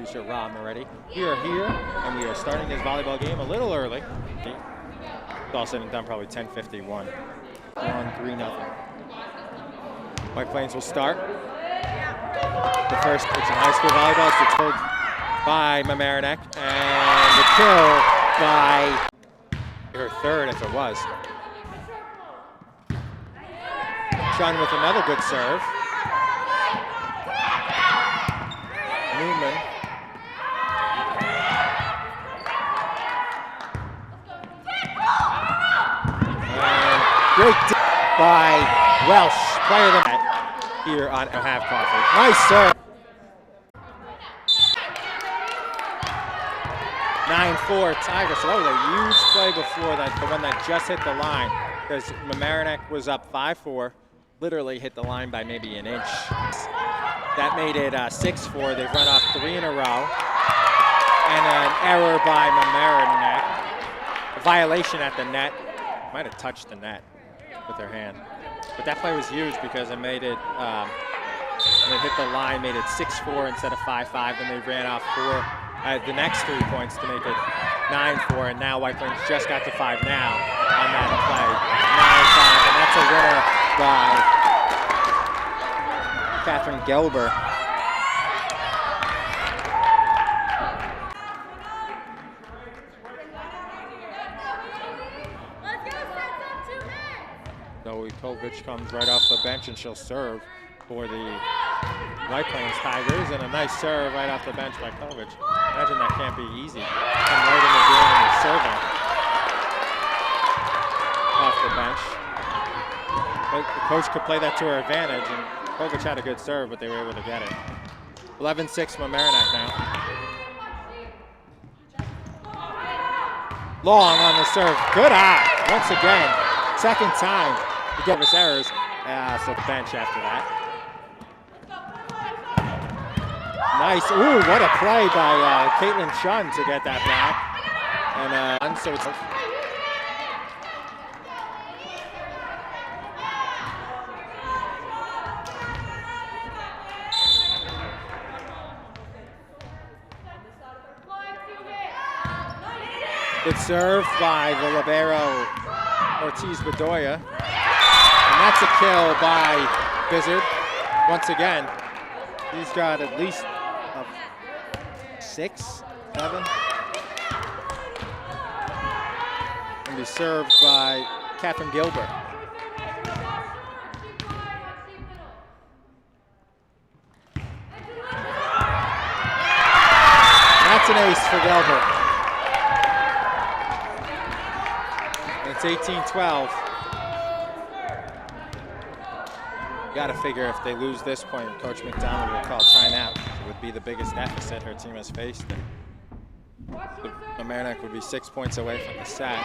producer Rob already. We are here, and we are starting this volleyball game a little early. It's all said and done, probably 10:51. We're on 3-0. White Plains will start. The first, it's a high school volleyball. It's killed by Mamaroneck, and the kill by her third, as it was. Chun with another good serve. Newman. And great by Welsh, player of the net here on Half Coffee. Nice serve. 9-4 Tigers. So that was a huge play before that, the one that just hit the line, because Mamaroneck was up 5-4, literally hit the line by maybe an inch. That made it 6-4. They've run off 3 in a row. And an error by Mamaroneck. A violation at the net. Might have touched the net with their hand. But that play was huge because it made it, when it hit the line, made it 6-4 instead of 5-5. Then they ran off the next 3 points to make it 9-4. And now White Plains just got to 5 now on that play. 9-5. And that's a winner by Catherine Gelber. Novikovic comes right off the bench and she'll serve for the White Plains Tigers, and a nice serve right off the bench by Kovic. Imagine that can't be easy. Come right in the game and you're serving off the bench. But the coach could play that to her advantage, and Kovic had a good serve, but they were able to get it. 11-6 Mamaroneck now. Long on the serve. Good eye. Once again. Second time to get his errors. So the bench after that. Nice. Ooh, what a play by Caitlin Chun to get that back. And so it's good serve by the libero Ortiz Bedoya. And that's a kill by Bizzard. Once again, he's got at least 6, 7. And be served by Catherine Gilbert. That's an ace for Gilbert. It's 18-12. You got to figure if they lose this point, Coach McDonald will call timeout. It would be the biggest deficit her team has faced. Mamaroneck would be 6 points away from the set.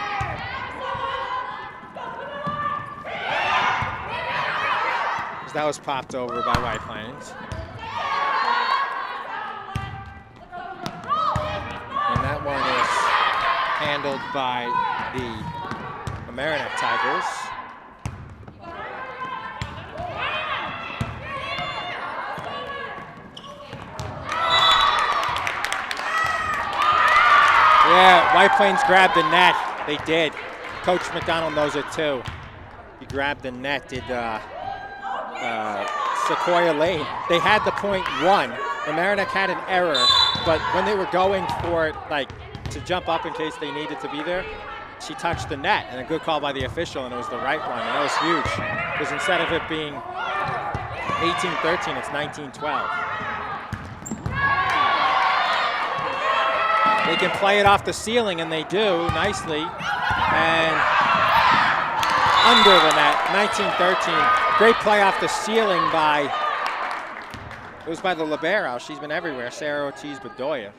That was popped over by White Plains. And that one is handled by the Mamaroneck Tigers. Yeah, White Plains grabbed the net. They did. Coach McDonald knows it too. He grabbed the net, did Sequoia Lane. They had the point won. Mamaroneck had an error, but when they were going for it, like to jump up in case they needed to be there, she touched the net, and a good call by the official, and it was the right one, and that was huge. Because instead of it being 18-13, it's 19-12. They can play it off the ceiling, and they do nicely. And under the net, 19-13. Great play off the ceiling by, it was by the libero. She's been everywhere, Sarah Ortiz Bedoya.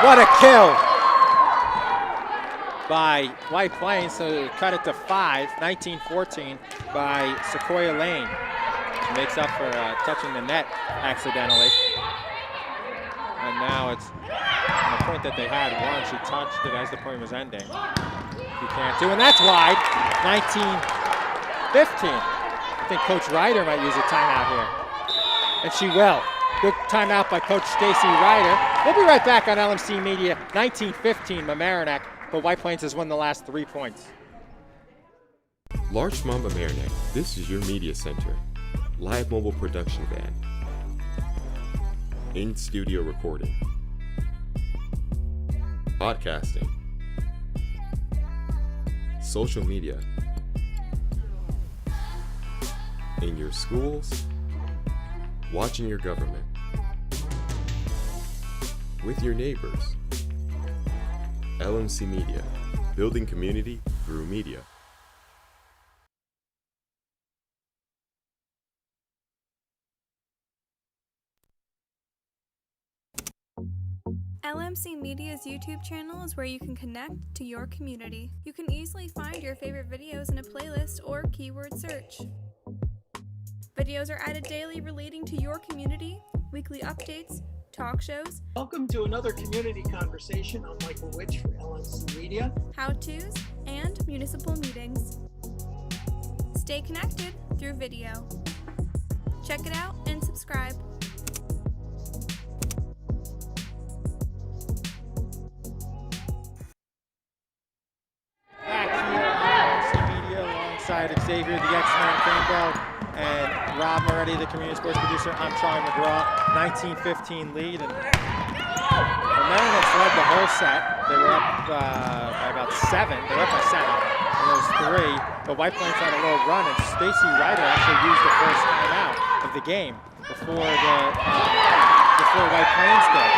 What a kill by White Plains, so cut it to 5, 19-14 by Sequoia Lane. She makes up for touching the net accidentally. And now it's And the point that they had won, she touched it as the point was ending. You can't do, and that's wide. 19-15. I think Coach Ryder might use a timeout here. And she will. Good timeout by Coach Stacy Ryder. We'll be right back on LMC Media. 19-15 Mamaroneck, but White Plains has won the last 3 points. Larchmont Mamaroneck, this is your media center. Live mobile production van. In-studio recording. Podcasting. Social media. In your schools. Watching your government. With your neighbors. LMC Media. Building community through media. LMC Media's YouTube channel is where you can connect to your community. You can easily find your favorite videos in a playlist or keyword search. Videos are added daily relating to your community, weekly updates, talk shows. Welcome to another community conversation. I'm Michael Witch for LMC Media. How-tos, and municipal meetings. Stay connected through video. Check it out and subscribe. Xavier, the X-Man Campbell, and Rob Moretti, the community sports producer. I'm Charlie McGraw. 19-15 lead, and the Mariners led the whole set. They were up by about 7. They were up by 7, and there was 3. But White Plains had a little run, and Stacy Ryder actually used the first timeout of the game before White Plains did.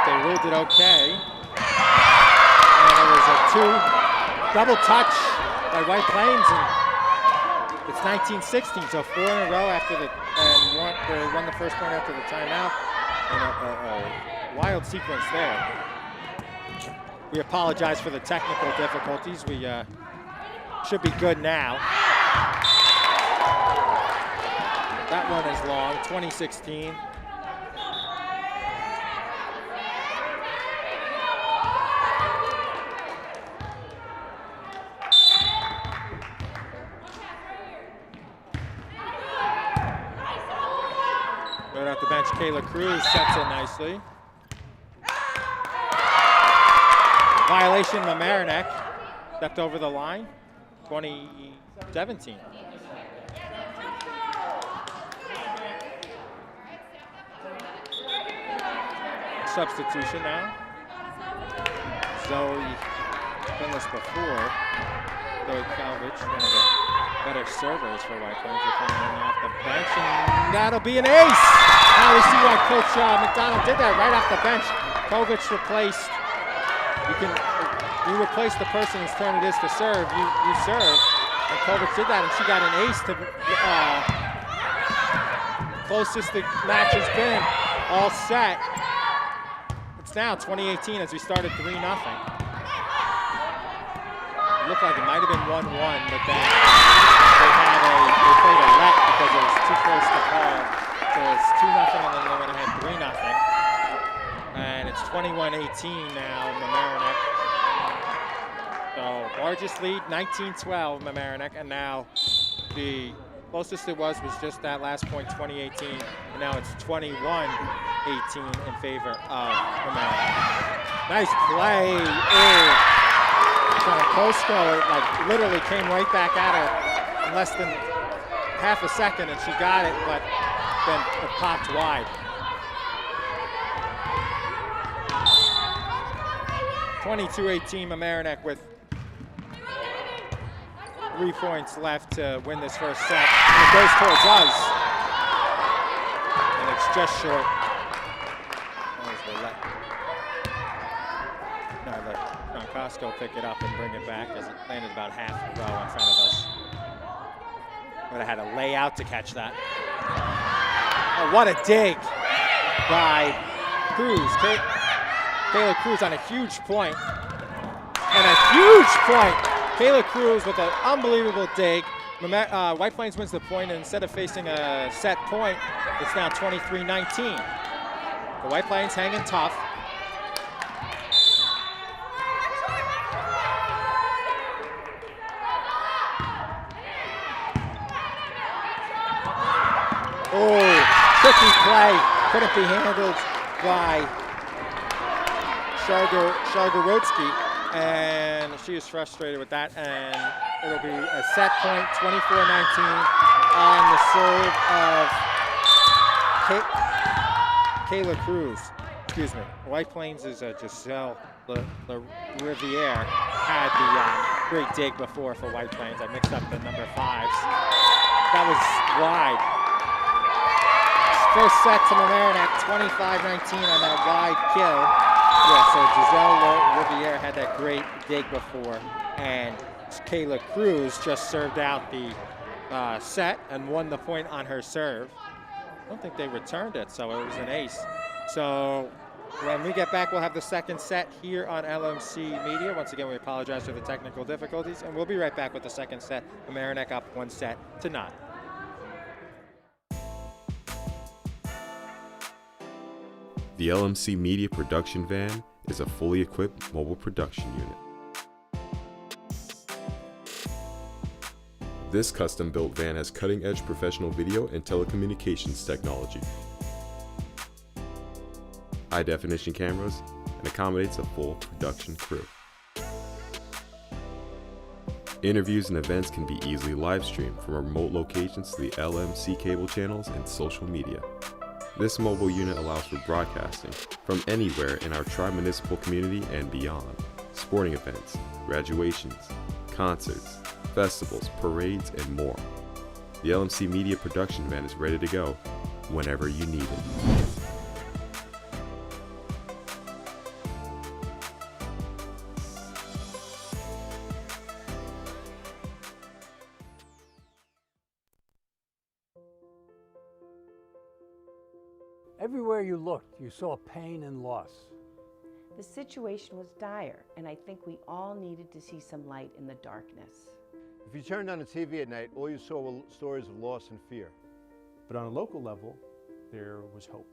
They ruled it okay, and it was a 2 double touch by White Plains, and it's 19-16, so 4 in a row after they won the first point after the timeout, and a wild sequence there. We apologize for the technical difficulties. We should be good now. That one is long, 2016. Right off the bench, Kayla Cruz sets it nicely. Violation, Mamaroneck stepped over the line, 2017. Substitution now. Zoe, done this before. Zoe Calvich, one of the better servers for White Plains, are coming in off the bench, and that'll be an ace! Now we see why Coach McDonald did that right off the bench. Kovic replaced. You replace the person whose turn it is to serve. You serve, and Kovic did that, and she got an ace to closest the match has been all set. It's now 2018 as we started 3-0. It looked like it might have been 1-1, but then they played a let because it was too close to call. So it's 2-0, and then they went ahead 3-0. And it's 21-18 now, Mamaroneck. So largest lead, 19-12, Mamaroneck, and now the closest it was just that last point, 2018, and now it's 21-18 in favor of Mamaroneck. Nice play. Kosko, like, literally came right back at her in less than half a second, and she got it, but then it popped wide. 22-18 Mamaroneck with 3 points left to win this first set. And it goes towards us. And it's just short. Let John Costco pick it up and bring it back as it landed about half a row in front of us. Would have had to lay out to catch that. Oh, what a dig by Cruz. Kayla Cruz on a huge point. And a huge point. Kayla Cruz with an unbelievable dig. White Plains wins the point, and instead of facing a set point, it's now 23-19. The White Plains hanging tough. Oh, tricky play. Couldn't be handled by Shargorodsky, and she is frustrated with that, and it'll be a set point, 24-19 on the serve of Kayla Cruz. Excuse me. White Plains is Giselle Riviere had the great dig before for White Plains. I mixed up the number 5s. That was wide. First set to Mamaroneck, 25-19 on that wide kill. Yeah, so Giselle Riviere had that great dig before, and Kayla Cruz just served out the set and won the point on her serve. I don't think they returned it, so it was an ace. So when we get back, we'll have the second set here on LMC Media. Once again, we apologize for the technical difficulties, and we'll be right back with the second set. Mamaroneck up 1-0. The LMC Media Production Van is a fully equipped mobile production unit. This custom-built van has cutting-edge professional video and telecommunications technology, high-definition cameras, and accommodates a full production crew. Interviews and events can be easily live-streamed from remote locations to the LMC cable channels and social media. This mobile unit allows for broadcasting from anywhere in our tri-municipal community and beyond. Sporting events, graduations, concerts, festivals, parades, and more. The LMC Media Production Van is ready to go whenever you need it. Everywhere you looked, you saw pain and loss. The situation was dire, and I think we all needed to see some light in the darkness. If you turned on the TV at night, all you saw were stories of loss and fear. But on a local level, there was hope.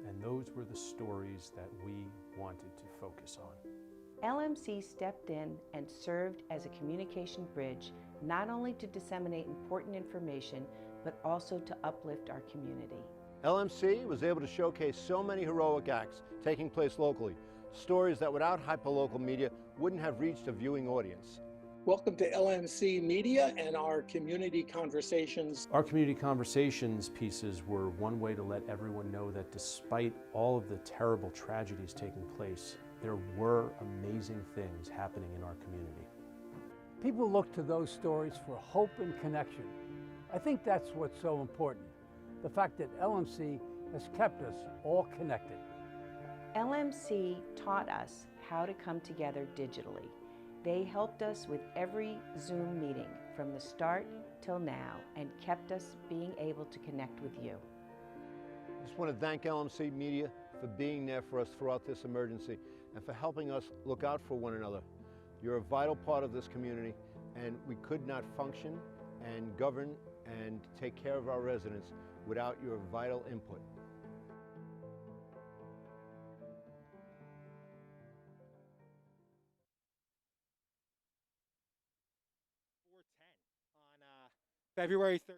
And those were the stories that we wanted to focus on. LMC stepped in and served as a communication bridge, not only to disseminate important information, but also to uplift our community. LMC was able to showcase so many heroic acts taking place locally, stories that without hyperlocal media wouldn't have reached a viewing audience. Welcome to LMC Media and our community conversations. Our community conversations pieces were one way to let everyone know that despite all of the terrible tragedies taking place, there were amazing things happening in our community. People look to those stories for hope and connection. I think that's what's so important. The fact that LMC has kept us all connected. LMC taught us how to come together digitally. They helped us with every Zoom meeting from the start till now and kept us being able to connect with you. I just want to thank LMC Media for being there for us throughout this emergency and for helping us look out for one another. You're a vital part of this community, and we could not function and govern and take care of our residents without your vital input. On February 13th.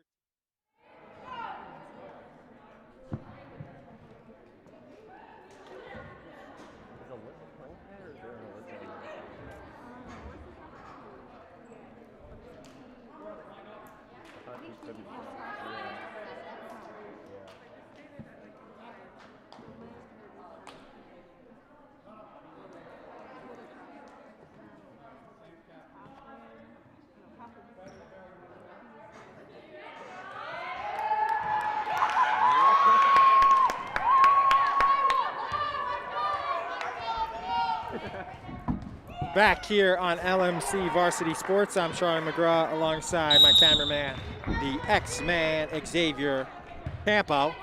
Back here on LMC Varsity Sports, I'm Charlie McGraw alongside my cameraman, the X-Man Xavier Campo,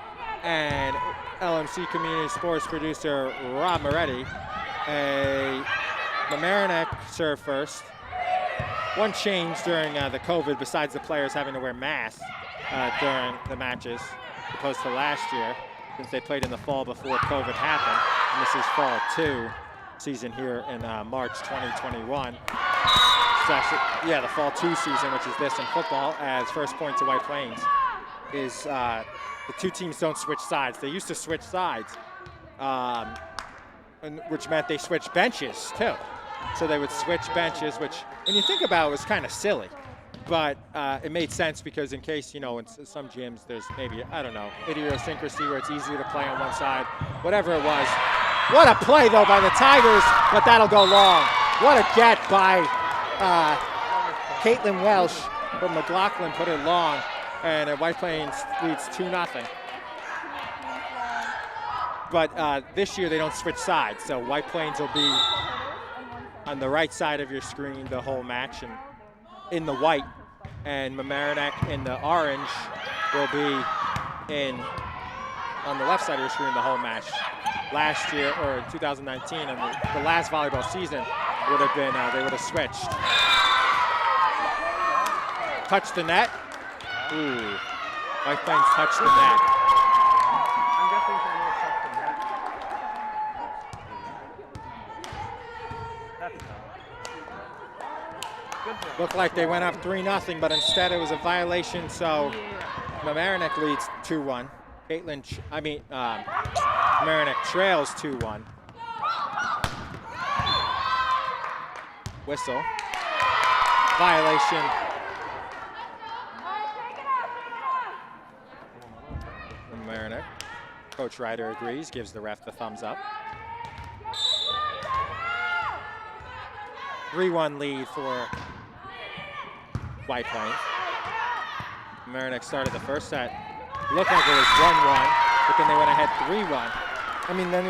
and LMC Community Sports producer Rob Moretti. A Mamaroneck serve first. One change during the COVID, besides the players having to wear masks during the matches, opposed to last year. since they played in the fall before COVID happened. And this is fall 2 season here in March 2021. It's actually, yeah, the fall 2 season, which is this in football, as first point to White Plains, is the two teams don't switch sides. They used to switch sides, which meant they switched benches too. So they would switch benches, which when you think about it was kind of silly. But it made sense because in case, you know, in some gyms there's maybe, I don't know, idiosyncrasy where it's easier to play on one side, whatever it was. What a play, though, by the Tigers, but that'll go long. What a get by Caitlin Welsh from McLaughlin, put it long, and White Plains leads 2-0. But this year they don't switch sides, so White Plains will be on the right side of your screen the whole match, and in the white, and Mamaroneck in the orange will be on the left side of your screen the whole match. Last year, or in 2019, and the last volleyball season would have been, they would have switched. Touch the net. Ooh, White Plains touched the net. I'm guessing someone touched the net. That's good job. Looked like they went up 3-0, but instead it was a violation, so Mamaroneck leads 2-1. Mamaroneck trails 2-1. Whistle. Violation. Mamaroneck. Coach Ryder agrees, gives the ref the thumbs up. 3-1 lead for White Plains. Mamaroneck started the first set. Looked like it was 1-1, but then they went ahead 3-1. I mean, then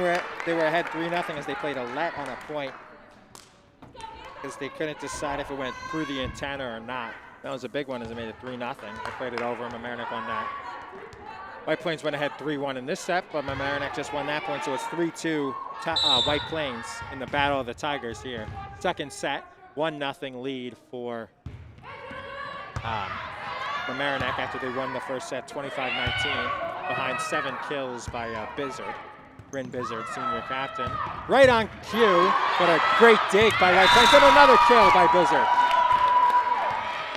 they were ahead 3-0 as they played a let on a point because they couldn't decide if it went through the antenna or not. That was a big one as they made it 3-0. They played it over and Mamaroneck won that. White Plains went ahead 3-1 in this set, but Mamaroneck just won that point, so it's 3-2 White Plains in the battle of the Tigers here. Second set, 1-0 lead for Mamaroneck after they won the first set 25-19 behind 7 kills by Bizzard. Bryn Bizzard, senior captain. Right on cue, but a great dig by White Plains and another kill by Bizzard.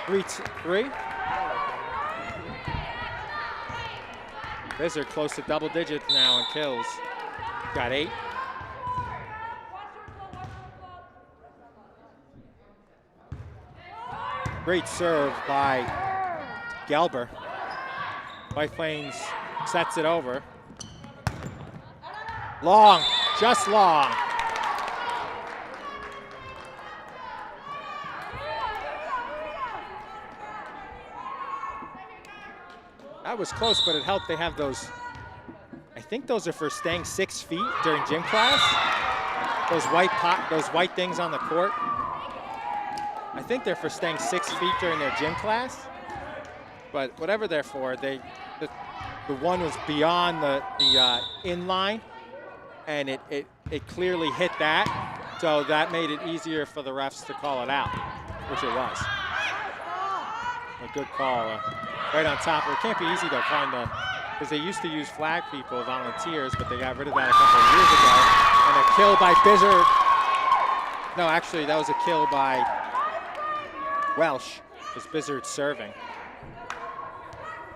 3-3. Bizzard close to double digits now in kills. Got 8. Great serve by Gelber. White Plains sets it over. Long, just long. That was close, but it helped. They have those, I think those are for staying 6 feet during gym class. Those white things on the court. I think they're for staying 6 feet during their gym class. But whatever they're for, the one was beyond the in line, and it clearly hit that. So that made it easier for the refs to call it out, which it was. A good call. Right on top. It can't be easy though, because they used to use flag people, volunteers, but they got rid of that a couple of years ago. And a kill by Bizzard. No, actually, that was a kill by Welsh. It was Bizzard serving.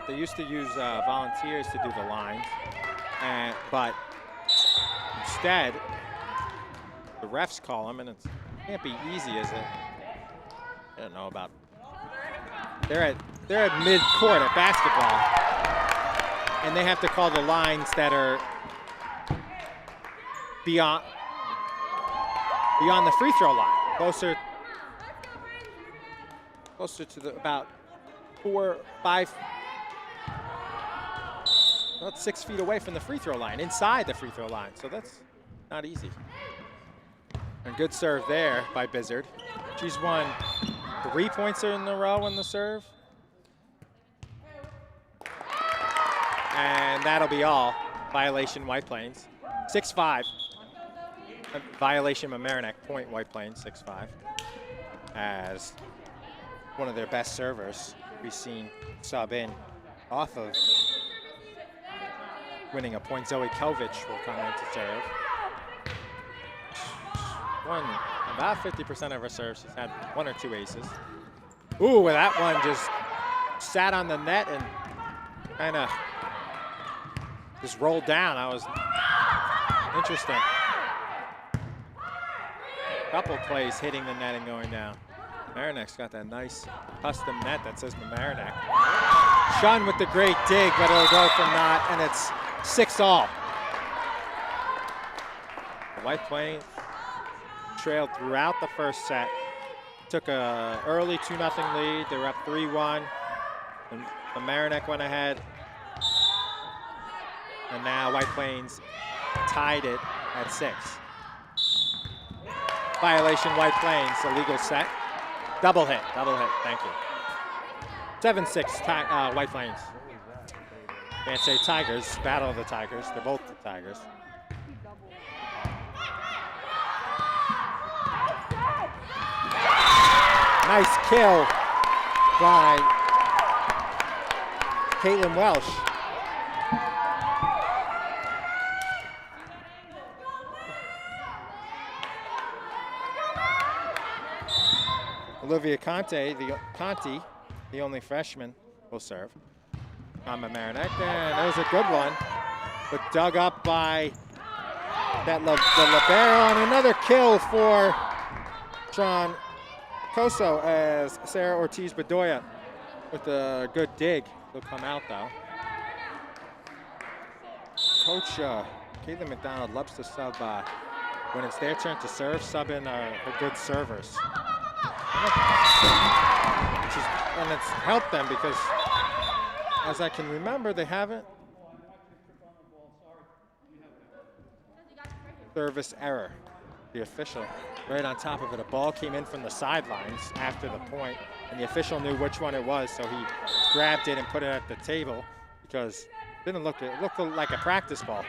They used to use volunteers to do the lines, but instead, the refs call them, and it can't be easy, is it? I don't know about. They're at mid-court at basketball, and they have to call the lines that are beyond the free throw line, closer to the about 6 feet away from the free throw line, inside the free throw line. So that's not easy. And good serve there by Bizzard. She's won 3 points in a row in the serve. And that'll be all. Violation White Plains. 6-5. Violation Mamaroneck, point White Plains, 6-5. As one of their best servers we've seen sub in off of winning a point. Zoe Kelvich will come in to serve. About 50% of her serves. She's had 1 or 2 aces. Ooh, that one just sat on the net and kind of just rolled down. That was interesting. Couple plays hitting the net and going down. Mamaroneck's got that nice custom net that says Mamaroneck. Sean with the great dig, but it'll go for naught, and it's 6-all. White Plains trailed throughout the first set. Took a early 2-0 lead. They were up 3-1. And Mamaroneck went ahead. And now White Plains tied it at 6. Violation, White Plains, illegal set. Double hit, thank you. 7-6, White Plains. Can't say Tigers, battle of the Tigers. They're both the Tigers. Nice kill by Caitlin Welsh. Olivia Conti, the only freshman, will serve on Mamaroneck, and that was a good one, but dug up by the libero, and another kill for Tron Coso as Sarah Ortiz-Bedoya with a good dig. Will come out though. Coach Caitlin McDonald loves to sub when it's their turn to serve, sub in the good servers. And it's helped them because, as I can remember, they haven't. Service error. The official right on top of it. A ball came in from the sidelines after the point, and the official knew which one it was, so he grabbed it and put it at the table because it looked like a practice ball.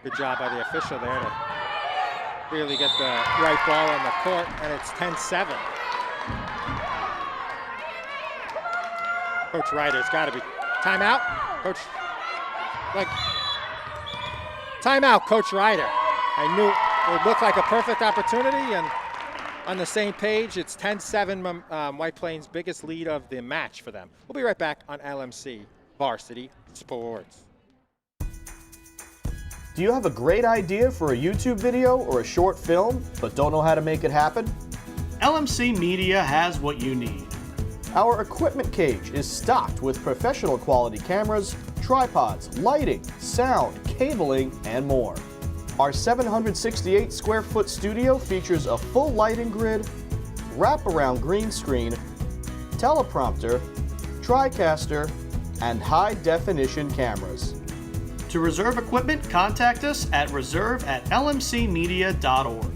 Good job by the official there to really get the right ball on the court, and it's 10-7. Coach Ryder's got to be timeout. Coach, timeout, Coach Ryder. I knew it looked like a perfect opportunity, and on the same page, it's 10-7, White Plains' biggest lead of the match for them. We'll be right back on LMC Varsity Sports. Do you have a great idea for a YouTube video or a short film, but don't know how to make it happen? LMC Media has what you need. Our equipment cage is stocked with professional quality cameras, tripods, lighting, sound, cabling, and more. Our 768 square foot studio features a full lighting grid, wraparound green screen, teleprompter, TriCaster, and high definition cameras. To reserve equipment, contact us at reserve@lmcmedia.org.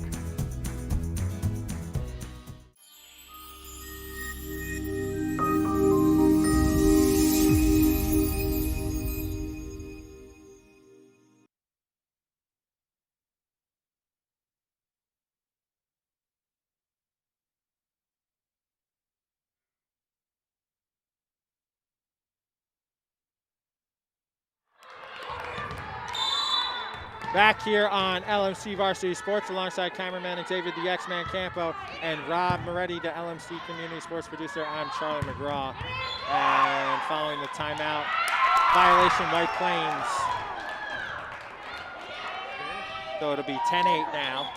Back here on LMC Varsity Sports alongside cameraman and David the X-Man Campo and Rob Moretti, the LMC Community Sports Producer. I'm Charlie McGraw. And following the timeout, violation White Plains. So it'll be 10-8 now.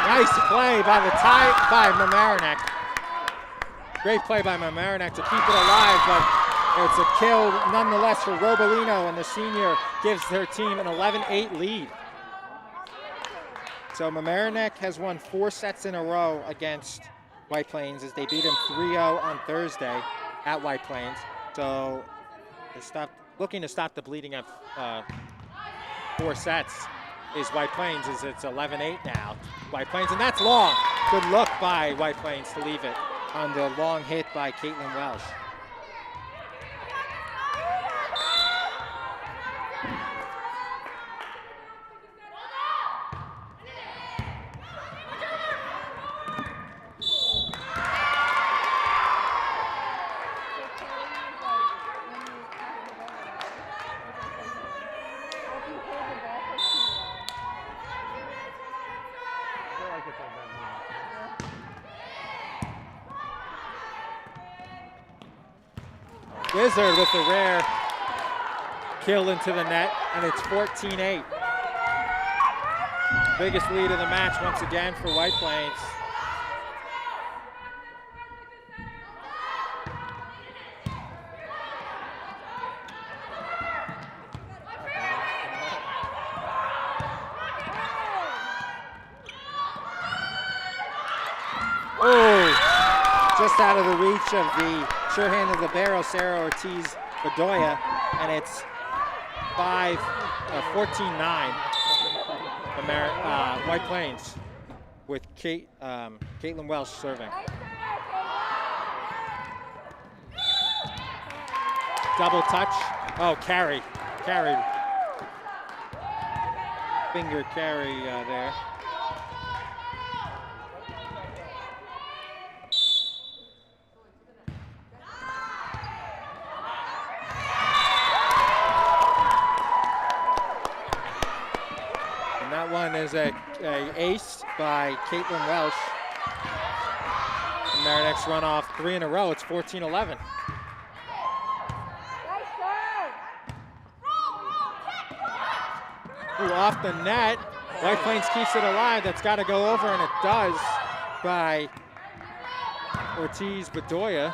Nice play by Mamaroneck. Great play by Mamaroneck to keep it alive, but it's a kill nonetheless for Robolino, and the senior gives her team an 11-8 lead. So Mamaroneck has won 4 sets in a row against White Plains as they beat them 3-0 on Thursday at White Plains. So they're looking to stop the bleeding of 4 sets. Is White Plains, it's 11-8 now. White Plains, and that's long. Good look by White Plains to leave it on the long hit by Caitlin Welsh. Wizard with the rare kill into the net, and it's 14-8. Biggest lead of the match once again for White Plains. Oh, just out of the reach of the sure-handed libero, Sarah Ortiz-Bedoya, and it's 14-9. White Plains with Caitlin Welsh serving. Double touch. Oh, carry. Finger carry there. That one is a ace by Caitlin Welsh. Mamaroneck's run off 3 in a row. It's 14-11. Ooh, off the net. White Plains keeps it alive. That's got to go over, and it does by Ortiz-Bedoya.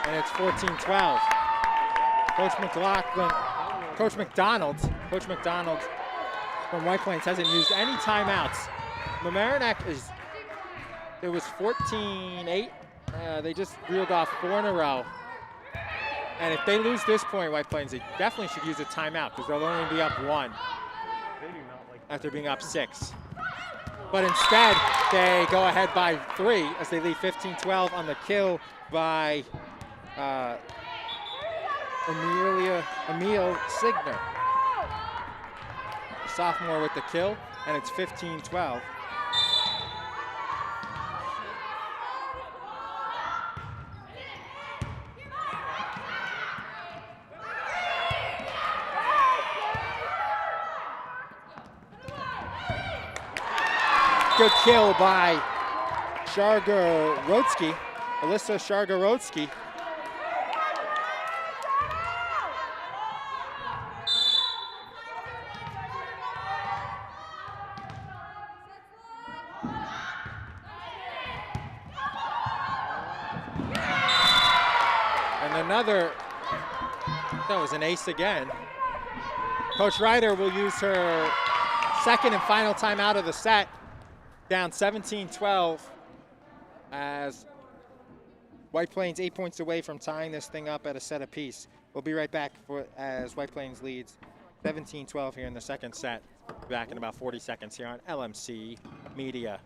And it's 14-12. Coach McDonald from White Plains hasn't used any timeouts. Mamaroneck it was 14-8. They just reeled off 4 in a row. And if they lose this point, White Plains, they definitely should use a timeout because they'll only be up 1 after being up 6. But instead, they go ahead by 3 as they lead 15-12 on the kill by Emil Signer, sophomore with the kill, and it's 15-12. Good kill by Alyssa Shargorodsky. That was an ace again. Coach Ryder will use her second and final timeout of the set, down 17-12 as White Plains 8 points away from tying this thing up at a set apiece. We'll be right back as White Plains leads 17-12 here in the second set. Back in about 40 seconds here on LMC Media.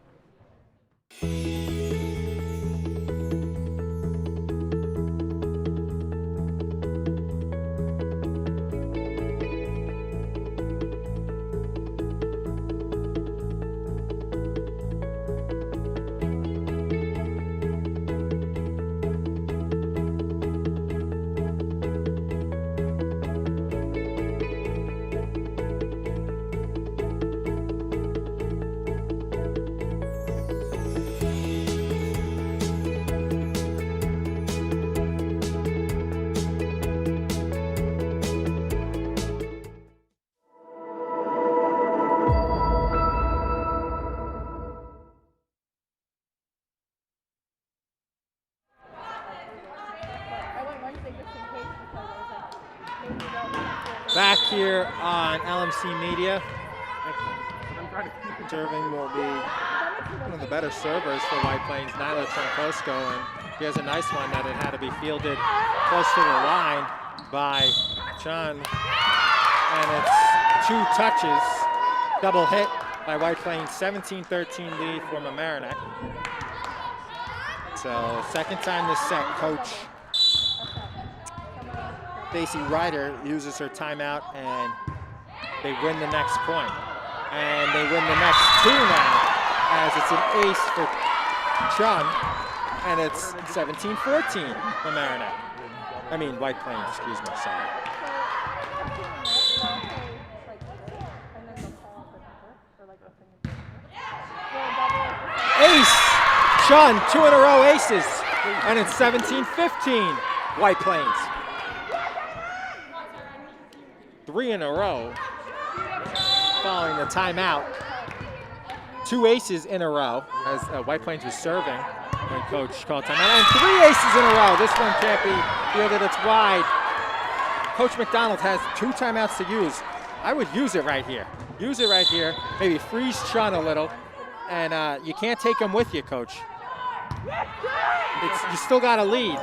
Back here on LMC Media. Serving will be one of the better servers for White Plains, Nyla Tronkosko, and he has a nice one that it had to be fielded close to the line by Chun. And it's 2 touches, double hit by White Plains, 17-13 lead for Mamaroneck. So second time this set, Coach Stacy Ryder uses her timeout and they win the next point. And they win the next two now as it's an ace for Chun and it's 17-14 Mamaroneck. I mean White Plains, excuse me, sorry. Ace! Chun, 2 in a row aces. And it's 17-15 White Plains. 3 in a row following the timeout. 2 aces in a row as White Plains was serving when Coach called timeout. And 3 aces in a row. This one can't be fielded, it's wide. Coach McDonald has 2 timeouts to use. I would use it right here. Use it right here. Maybe freeze Chun a little. And you can't take them with you, Coach. You still got a lead.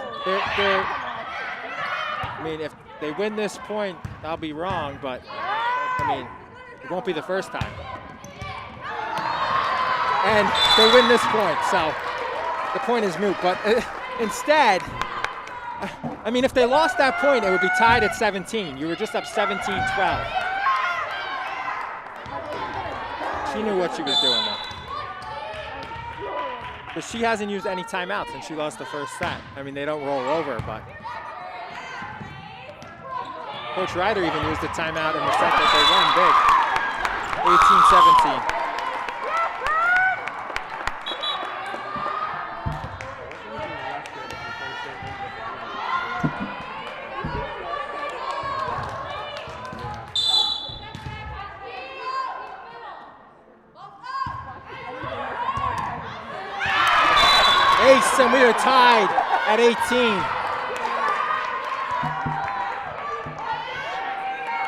I mean, if they win this point, I'll be wrong, but I mean, it won't be the first time. And they win this point, so the point is moot. But instead, I mean, if they lost that point, it would be tied at 17. You were just up 17-12. She knew what she was doing though. But she hasn't used any timeouts since she lost the first set. I mean, they don't roll over, but Coach Ryder even used a timeout in the set that they won big, 18-17. Ace, and we are tied at 18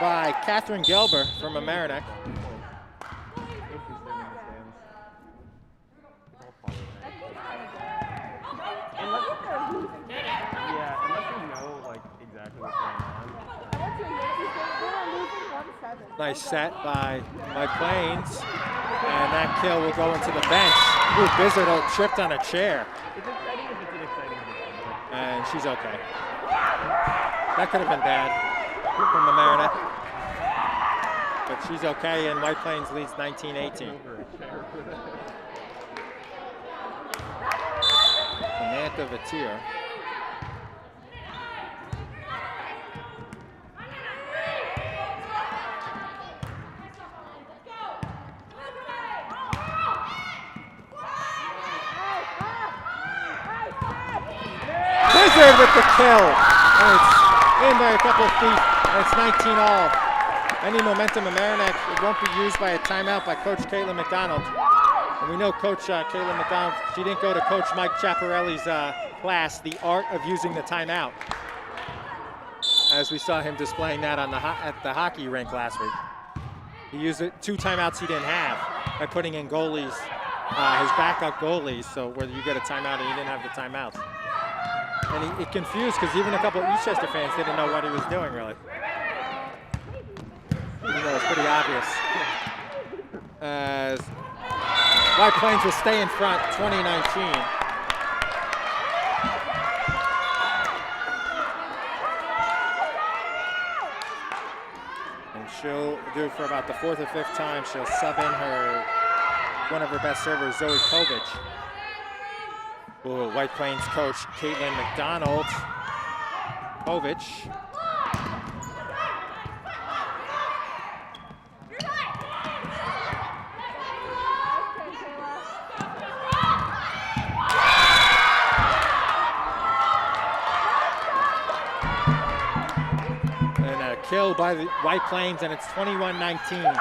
by Catherine Gelber from Mamaroneck. Nice set by White Plains, and that kill will go into the bench. Ooh, Bizzard tripped on a chair. And she's okay. That could have been bad from Mamaroneck. But she's okay, and White Plains leads 19-18. Samantha Vatier. Bizzard with the kill. And it's in by a couple of feet, and it's 19 all. Any momentum in Mamaroneck, it won't be used by a timeout by Coach Caitlin McDonald. And we know Coach Caitlin McDonald, she didn't go to Coach Mike Chaparelli's class, The Art of Using the Timeout, as we saw him displaying that on at the hockey rink last week. He used 2 timeouts he didn't have by putting in goalies, his backup goalies, so whether you get a timeout and you didn't have the timeouts. And he confused because even a couple of Eastchester fans didn't know what he was doing, really. Even though it's pretty obvious. As White Plains will stay in front, 2019. And she'll do for about the 4th or 5th time, she'll sub in one of her best servers, Zoe Kovich. Ooh, White Plains coach Caitlin McDonald. Kovich. And a kill by the White Plains, and it's 21-19.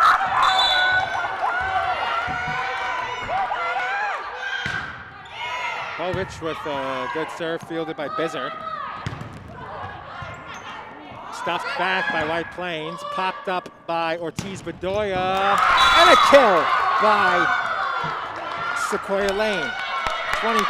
Kovich with a good serve fielded by Bizzard. Stuffed back by White Plains, popped up by Ortiz Bedoya, and a kill by Sequoia Lane. 20.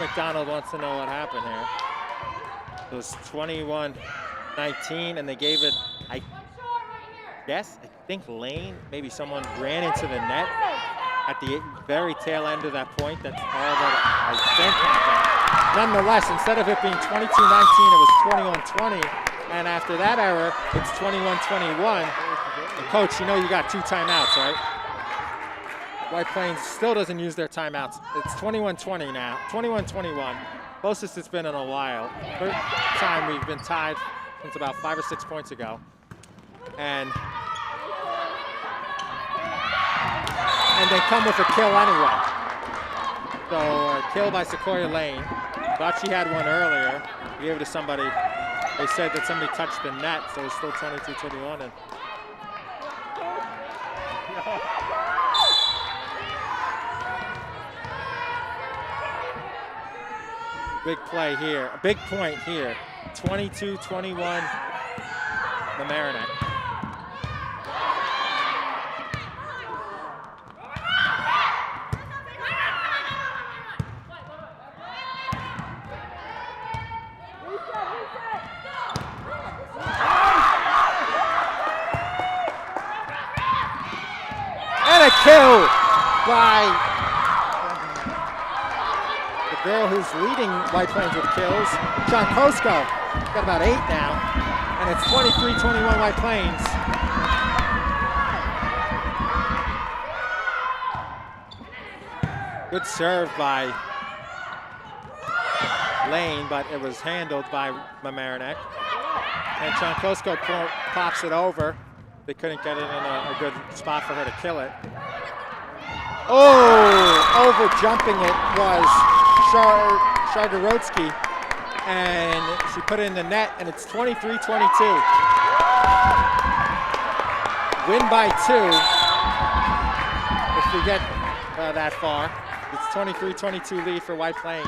McDonald wants to know what happened here. It was 21-19, and they gave it, I think Lane, maybe someone ran into the net at the very tail end of that point. That's all that I think happened. Nonetheless, instead of it being 22-19, it was 21-20. And after that error, it's 21-21. And coach, you know you got 2 timeouts, right? White Plains still doesn't use their timeouts. It's 21-20 now, 21-21. Closest it's been in a while. First time we've been tied since about 5 or 6 points ago. And they come with a kill anyway. So a kill by Sequoia Lane. Thought she had one earlier. Gave it to somebody. They said that somebody touched the net, so it's still 22-21. And big play here, a big point here. 22-21, Mamaroneck. And a kill by the girl who's leading White Plains with kills, Chankosko. Got about 8 now, and it's 23-21 White Plains. Good serve by Lane, but it was handled by Mamaroneck. And Chankosko pops it over. They couldn't get it in a good spot for her to kill it. Oh, over jumping it was Shargorodsky, and she put it in the net, and it's 23-22. Win by 2 if we get that far. It's 23-22 lead for White Plains.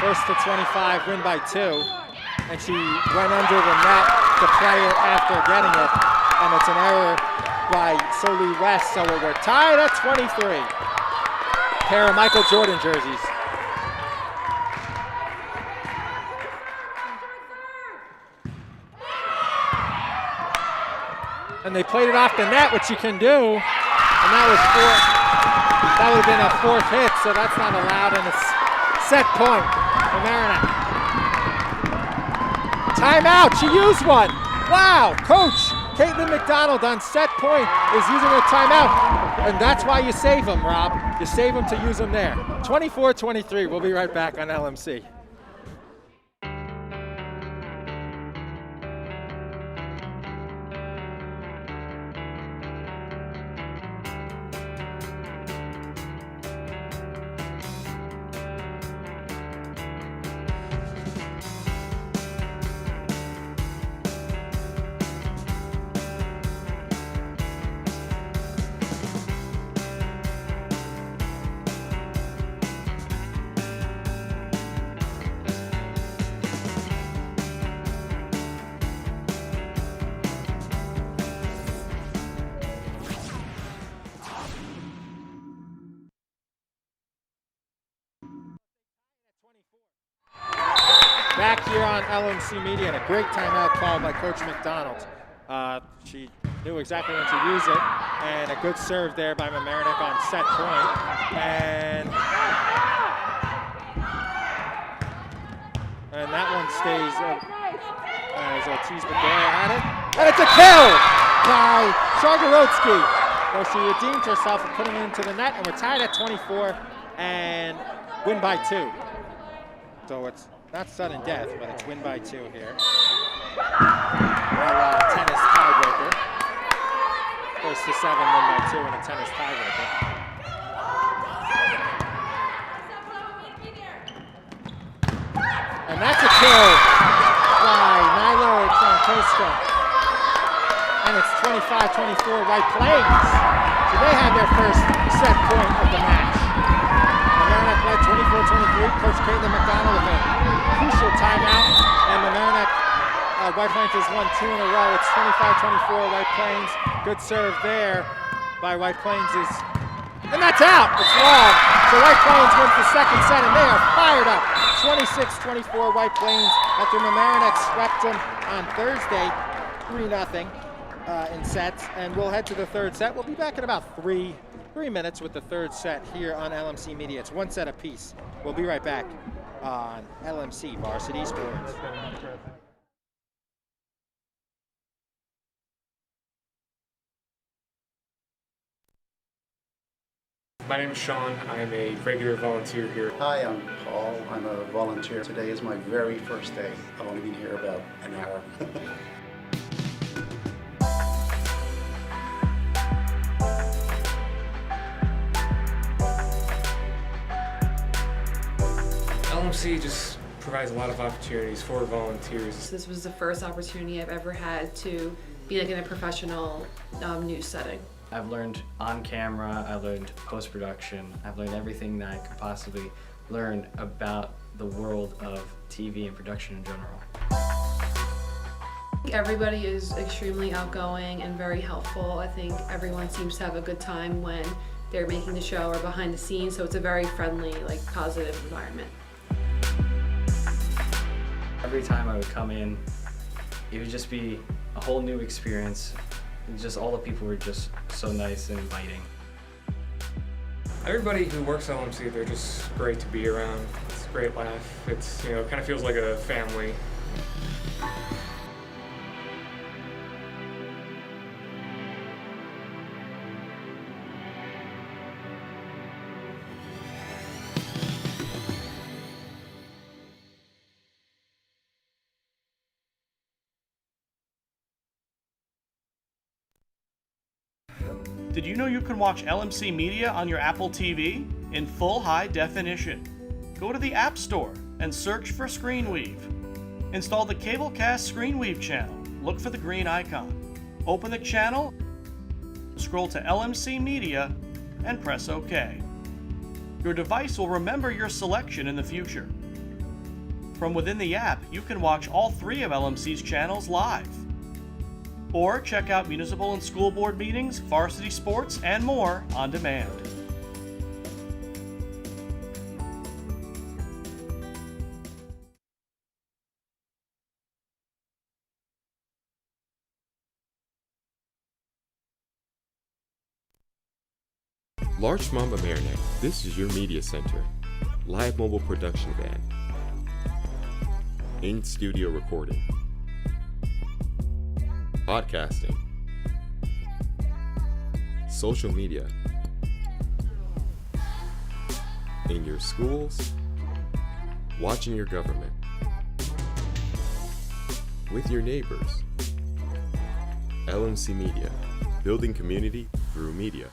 First to 25, win by 2. And she went under the net to play it after getting it. And it's an error by Soli West, so we're tied at 23. Pair of Michael Jordan jerseys. And they played it off the net, which you can do. And that was that would have been a 4th hit, so that's not allowed, and it's set point for Mamaroneck. Timeout, she used one. Wow, Coach Caitlin McDonald on set point is using a timeout. And that's why you save them, Rob. You save them to use them there. 24-23, we'll be right back on LMC. Back here on LMC Media, and a great timeout call by Coach McDonald. She knew exactly when to use it, and a good serve there by Mamaroneck on set point. And that one stays as Ortiz Bedoya had it. And it's a kill by Shargorodsky. So she redeemed herself and put him into the net, and we're tied at 24 and win by 2. So it's not sudden death, but it's win by 2 here. Tennis tiebreaker. First to 7, win by 2 in a tennis tiebreaker. And that's a kill by Nyla Chankosko. And it's 25-24 White Plains. So they have their first set point of the match. Mamaroneck led 24-23. Coach Caitlin McDonald with a crucial timeout. And Mamaroneck, White Plains has won 2 in a row. It's 25-24 White Plains. Good serve there by White Plains. And that's out. It's long. So White Plains wins the second set, and they are fired up. 26-24 White Plains after Mamaroneck swept them on Thursday, 3-0 in sets. And we'll head to the third set. We'll be back in about three minutes with the third set here on LMC Media. It's one set apiece. We'll be right back on LMC Varsity Sports. My name is Sean. I am a regular volunteer here. Hi, I'm Paul. I'm a volunteer. Today is my very first day. I've only been here about an hour. LMC just provides a lot of opportunities for volunteers. This was the first opportunity I've ever had to be like in a professional news setting. I've learned on camera, I learned post-production, I've learned everything that I could possibly learn about the world of TV and production in general. Everybody is extremely outgoing and very helpful. I think everyone seems to have a good time when they're making the show or behind the scenes, so it's a very friendly, like, positive environment. Every time I would come in, it would just be a whole new experience. Just all the people were just so nice and inviting. Everybody who works at LMC, they're just great to be around. It's a great laugh. It's, you know, it kind of feels like a family. Did you know you can watch LMC Media on your Apple TV in full high definition? Go to the App Store and search for ScreenWeave. Install the Cablecast ScreenWeave channel. Look for the green icon. Open the channel, scroll to LMC Media, and press OK. Your device will remember your selection in the future. From within the app, you can watch all 3 of LMC's channels live. Or check out municipal and school board meetings, varsity sports, and more on demand. Larchmont Mamaroneck, this is your media center. Live mobile production van. In-studio recording. Podcasting. Social media. In your schools. Watching your government. With your neighbors. LMC Media. Building community through media.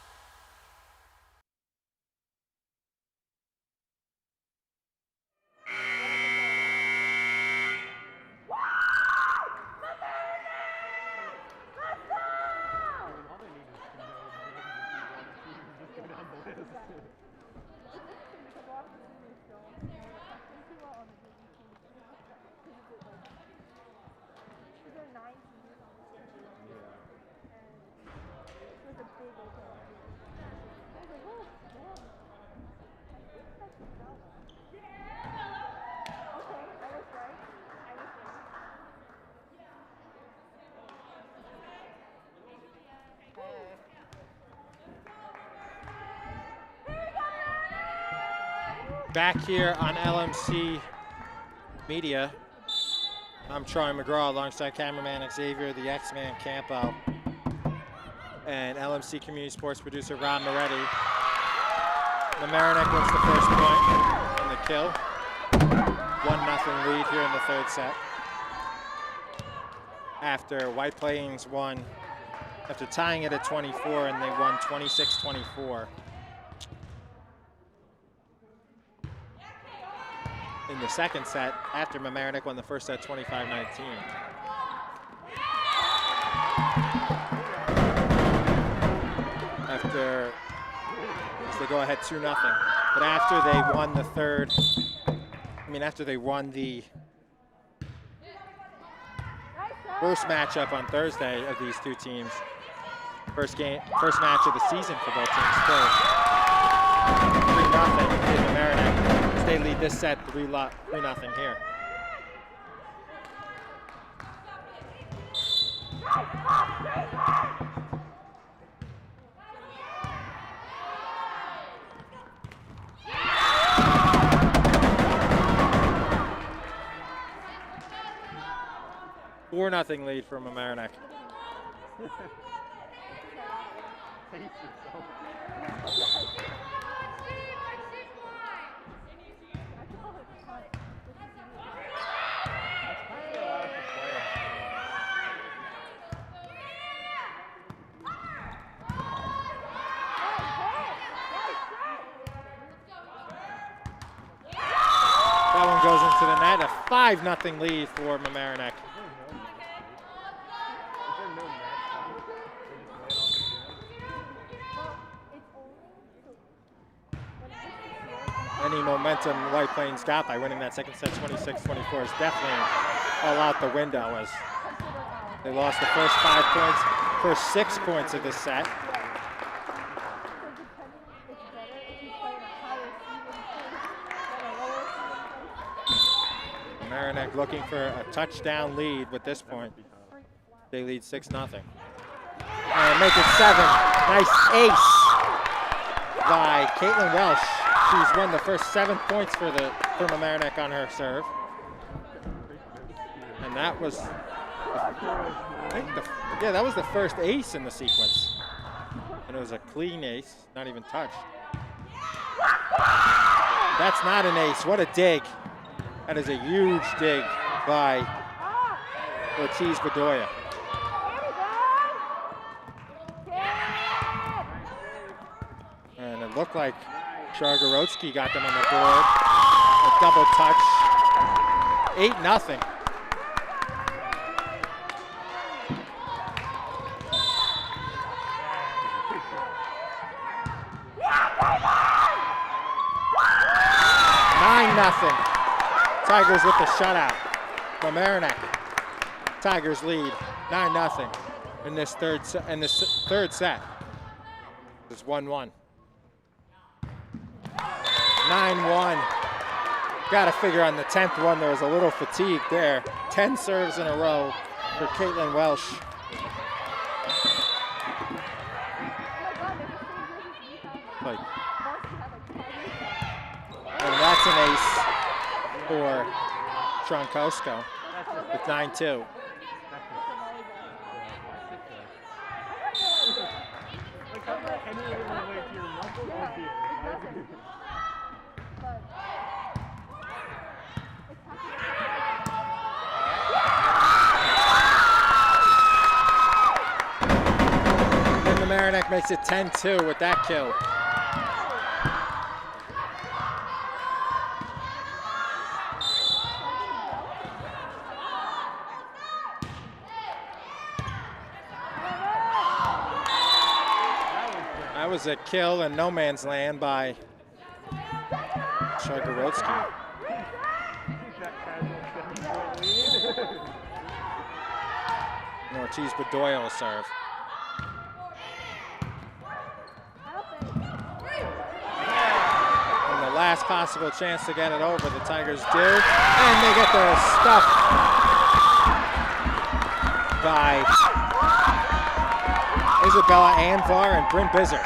Back here on LMC Media, I'm Troy McGraw alongside cameraman Xavier, the X-Man Campo, and LMC Community Sports producer Rob Moretti. Mamaroneck wins the first point in the kill. 1-0 lead here in the third set. After White Plains won, after tying it at 24, and they won 26-24. In the second set, after Mamaroneck won the first set 25-19. After, as they go ahead 2-0. But after they won the third, after they won the first matchup on Thursday of these two teams, first match of the season for both teams. 3-0 in Mamaroneck as they lead this set 3-0 here. Four nothing lead for Mamaroneck. That one goes into the net, a 5-0 lead for Mamaroneck. Any momentum White Plains got by winning that second set 26-24 is definitely all out the window as they lost the first 5 points, first 6 points of this set. Mamaroneck looking for a touchdown lead with this point. They lead 6-0. And make it 7. Nice ace by Caitlin Welsh. She's won the first 7 points for Mamaroneck on her serve. And that was, that was the first ace in the sequence. And it was a clean ace, not even touched. That's not an ace, what a dig. That is a huge dig by Ortiz Bedoya. And it looked like Shargorodsky got them on the board. A double touch. 8-0. Tigers with the shutout. Mamaroneck. Tigers lead 9-0 in this third set. It's 1-1. 9-1. Got to figure on the 10th one there was a little fatigue there. 10 serves in a row for Caitlin Welsh. And that's an ace for Tronkosko with 9-2. And Mamaroneck makes it 10-2 with that kill. That was a kill in no man's land by Shargorodsky. And Ortiz Bedoya will serve. And the last possible chance to get it over, the Tigers do. And they get their stuff by Isabella Anvar and Bryn Bizzard.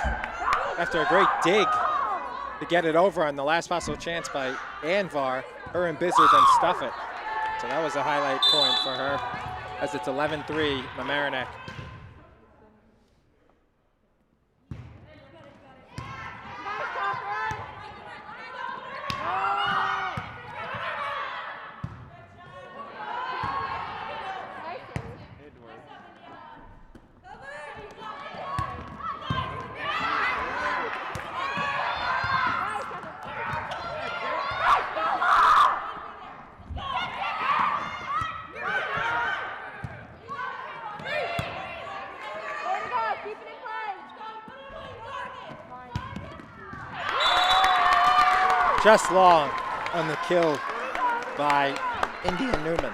After a great dig to get it over on the last possible chance by Anvar, her and Bizzard then stuff it. So that was a highlight point for her as it's 11-3 Mamaroneck. Just long on the kill by India Newman.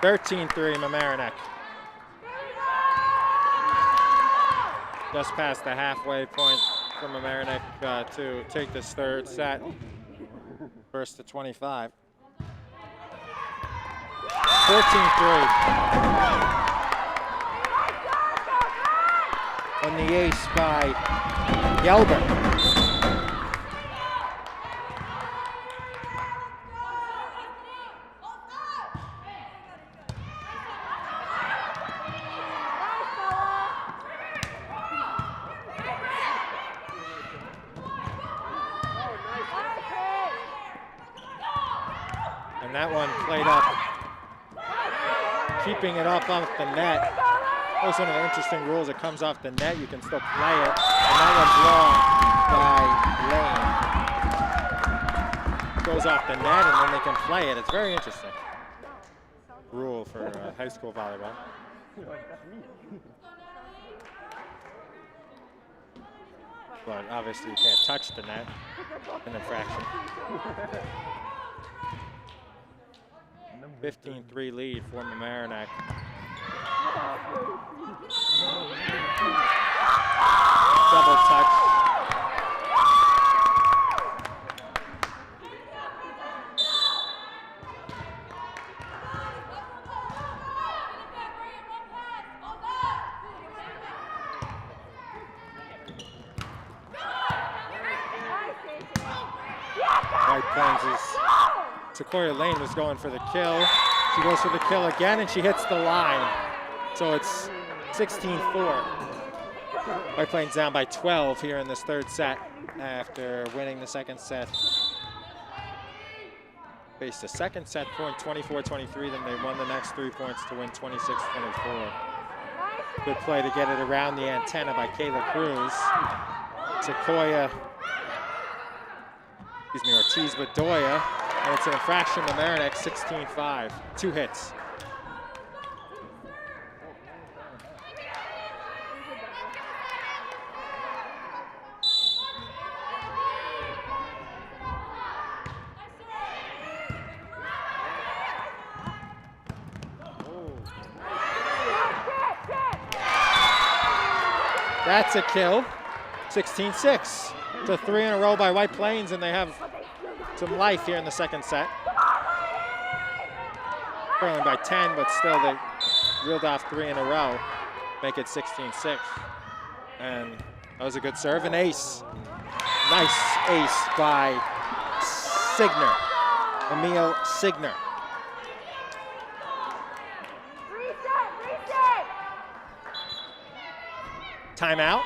13-3 Mamaroneck. Just past the halfway point for Mamaroneck to take this third set. First to 25. 14-3. On the ace by Gelber. And that one played up, keeping it up off the net. That was one of the interesting rules. It comes off the net, you can still play it. And that one's long by Lane. Goes off the net and then they can play it. It's very interesting. Rule for high school volleyball. But obviously you can't touch the net. An infraction. 15-3 lead for Mamaroneck. Double touch. White Plains is Sequoia Lane was going for the kill. She goes for the kill again and she hits the line. So it's 16-4. White Plains down by 12 here in this third set after winning the second set. Faced a second set point 24-23, then they won the next 3 points to win 26-24. Good play to get it around the antenna by Kayla Cruz. Sequoia, Ortiz Bedoya, and it's an infraction to Mamaroneck, 16-5, 2 hits. That's a kill, 16-6. It's a 3 in a row by White Plains, and they have some life here in the second set. Trailing by 10, but still they reeled off 3 in a row, make it 16-6. And that was a good serve, an ace. Nice ace by Signer, Emil Signer. Timeout.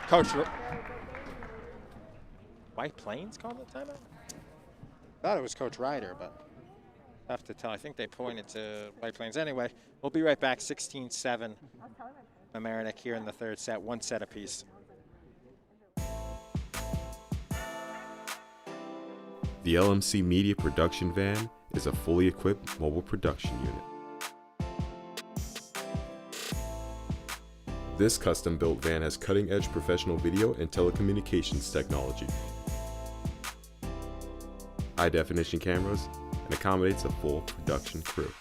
Coach, White Plains called the timeout? Thought it was Coach Ryder, but I have to tell. I think they pointed to White Plains. Anyway, we'll be right back. 16-7. Mamaroneck here in the third set, 1 set apiece. The LMC Media Production Van is a fully equipped mobile production unit. This custom-built van has cutting-edge professional video and telecommunications technology, high-definition cameras, and accommodates a full production crew.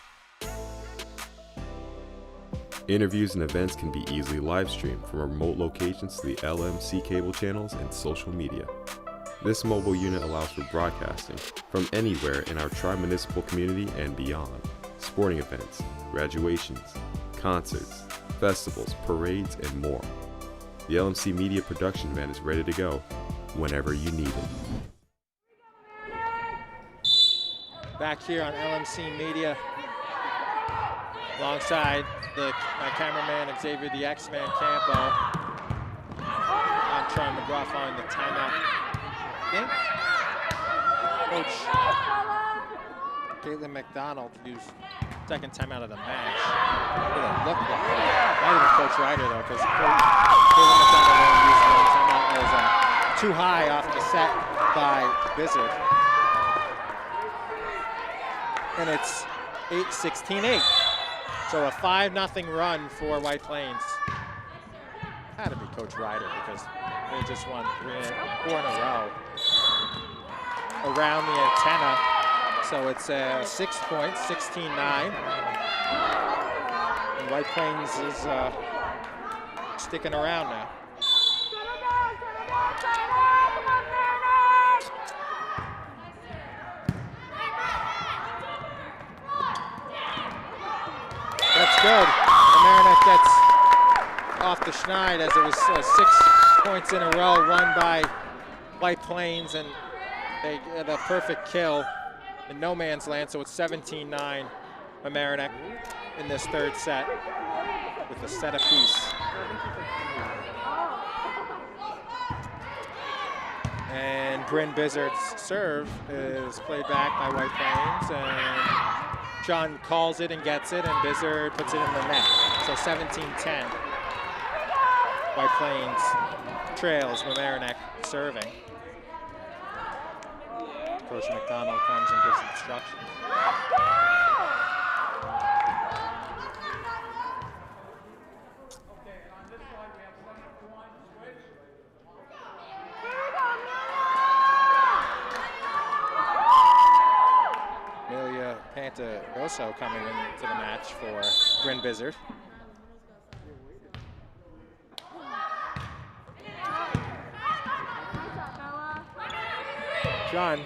Interviews and events can be easily live-streamed from remote locations to the LMC cable channels and social media. This mobile unit allows for broadcasting from anywhere in our tri-municipal community and beyond. Sporting events, graduations, concerts, festivals, parades, and more. The LMC Media Production Van is ready to go whenever you need it. Back here on LMC Media, alongside my cameraman Xavier the X-Man Campo. I'm Troy McGraw following the timeout. Coach Caitlin McDonald used second timeout of the match. What it looked like. Not even Coach Ryder though, because Caitlin McDonald used the timeout as too high off the set by Bizzard. And it's 16-8. So a 5-0 run for White Plains. Had to be Coach Ryder because they just won 4 in a row. Around the antenna, So it's 6 points, 16-9. And White Plains is sticking around now. That's good. Mamaroneck gets off the schneid as it was 6 points in a row won by White Plains, and they get a perfect kill in no man's land, so it's 17-9 Mamaroneck in this third set with a set apiece. And Bryn Bizzard's serve is played back by White Plains, and Sean calls it and gets it, and Bizzard puts it in the net. So 17-10. White Plains trails Mamaroneck serving. Coach McDonald comes and gives instruction. Amelia Pantagoso coming into the match for Bryn Bizzard. John.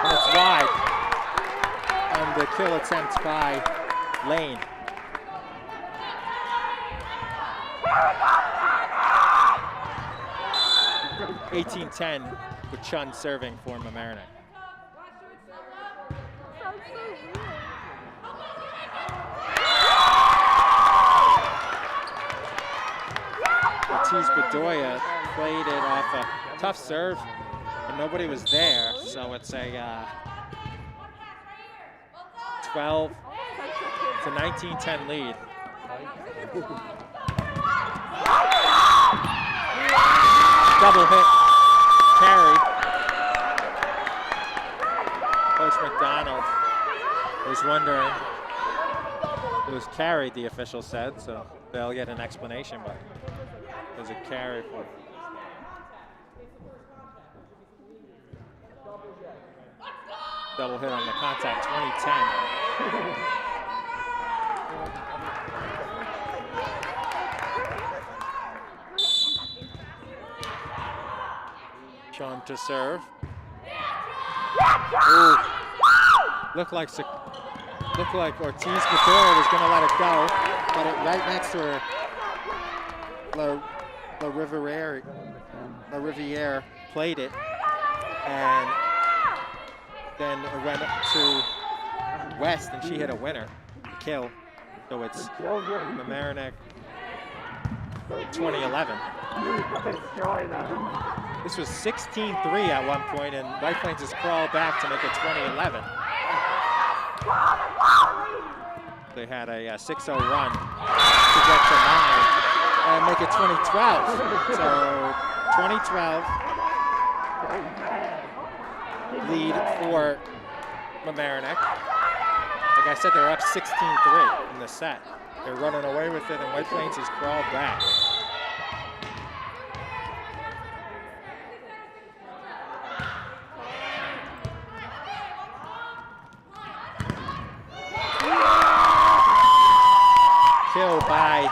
And it's wide on the kill attempt by Lane. (18-10) with Chun serving for Mamaroneck. Ortiz Bedoya played it off a tough serve, and nobody was there, so it's a 19-10 lead. Double hit, carry. Coach McDonald was wondering it was carried, the official said, so they'll get an explanation, but it was a carry for. Double hit on the contact, 20-10. Sean to serve. Ooh. Looked like Ortiz Bedoya was going to let it go, but it right next to her, La Riviere played it, and then it went to West, and she hit a winner, kill. So it's Mamaroneck 2011. This was 16-3 at one point, and White Plains has crawled back to make it 2011. They had a 6-0 run to get to 9 and make it 2012. So 2012 lead for Mamaroneck. Like I said, they're up 16-3 in the set. They're running away with it, and White Plains has crawled back. Kill by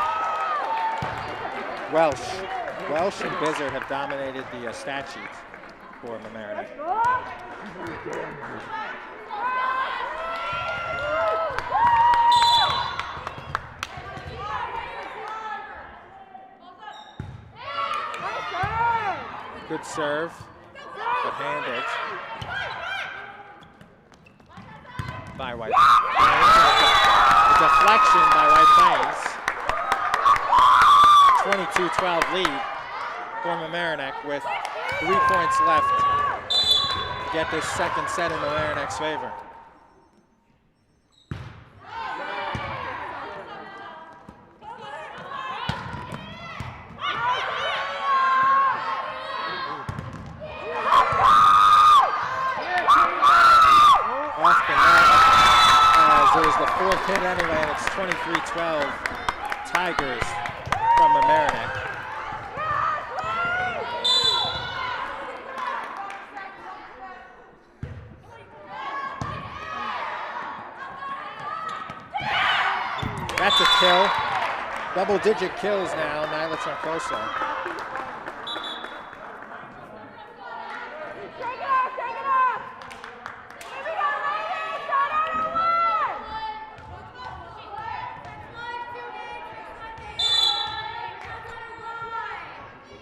Welsh. Welsh and Bizzard have dominated the stat sheet for Mamaroneck. Good serve, but handled by White Plains. A deflection by White Plains. 22-12 lead for Mamaroneck with 3 points left to get this second set in Mamaroneck's favor. Off the net, as it was the fourth hit anyway, and it's 23-12 Tigers from Mamaroneck. That's a kill. Double-digit kills now, Nyla Troncoso. –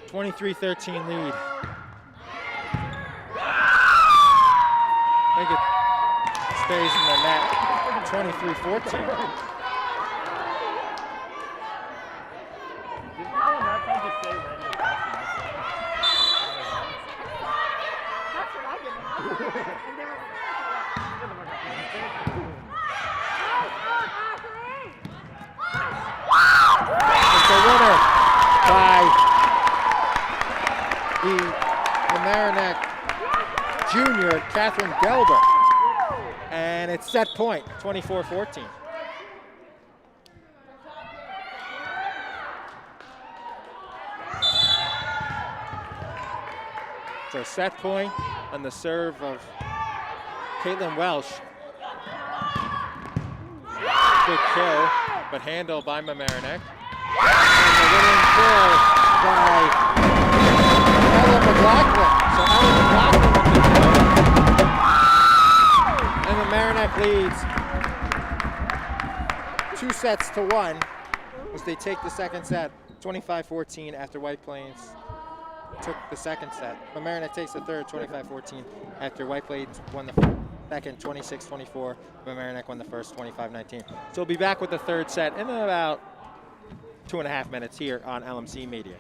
23-13 lead. I think it stays in the net. 23-14. It's a winner by the Mamaroneck junior, Catherine Gelber. And it's set point, 24-14. So set point on the serve of Caitlin Welsh. Good kill, but handled by Mamaroneck. And the winning kill by Ella McLaughlin. So Ella McLaughlin with the kill. And Mamaroneck leads 2-1 as they take the second set, 25-14 after White Plains took the second set. Mamaroneck takes the third, 25-14 after White Plains won the second, 26-24. Mamaroneck won the first, 25-19. So we'll be back with the third set in about 2.5 minutes here on LMC Media.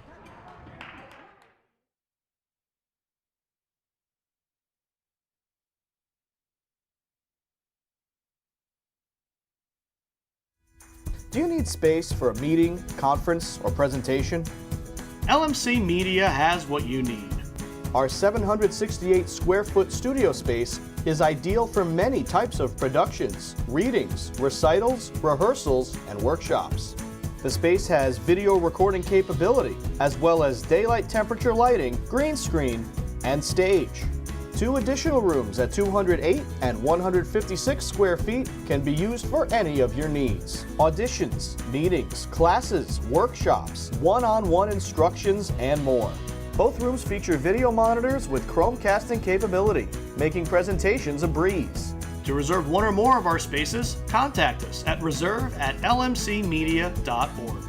Do you need space for a meeting, conference, or presentation? LMC Media has what you need. Our 768 square foot studio space is ideal for many types of productions, readings, recitals, rehearsals, and workshops. The space has video recording capability, as well as daylight temperature lighting, green screen, and stage. 2 additional rooms at 208 and 156 square feet can be used for any of your needs. Auditions, meetings, classes, workshops, one-on-one instructions, and more. Both rooms feature video monitors with Chromecasting capability, making presentations a breeze. To reserve one or more of our spaces, contact us at reserve@lmcmedia.org.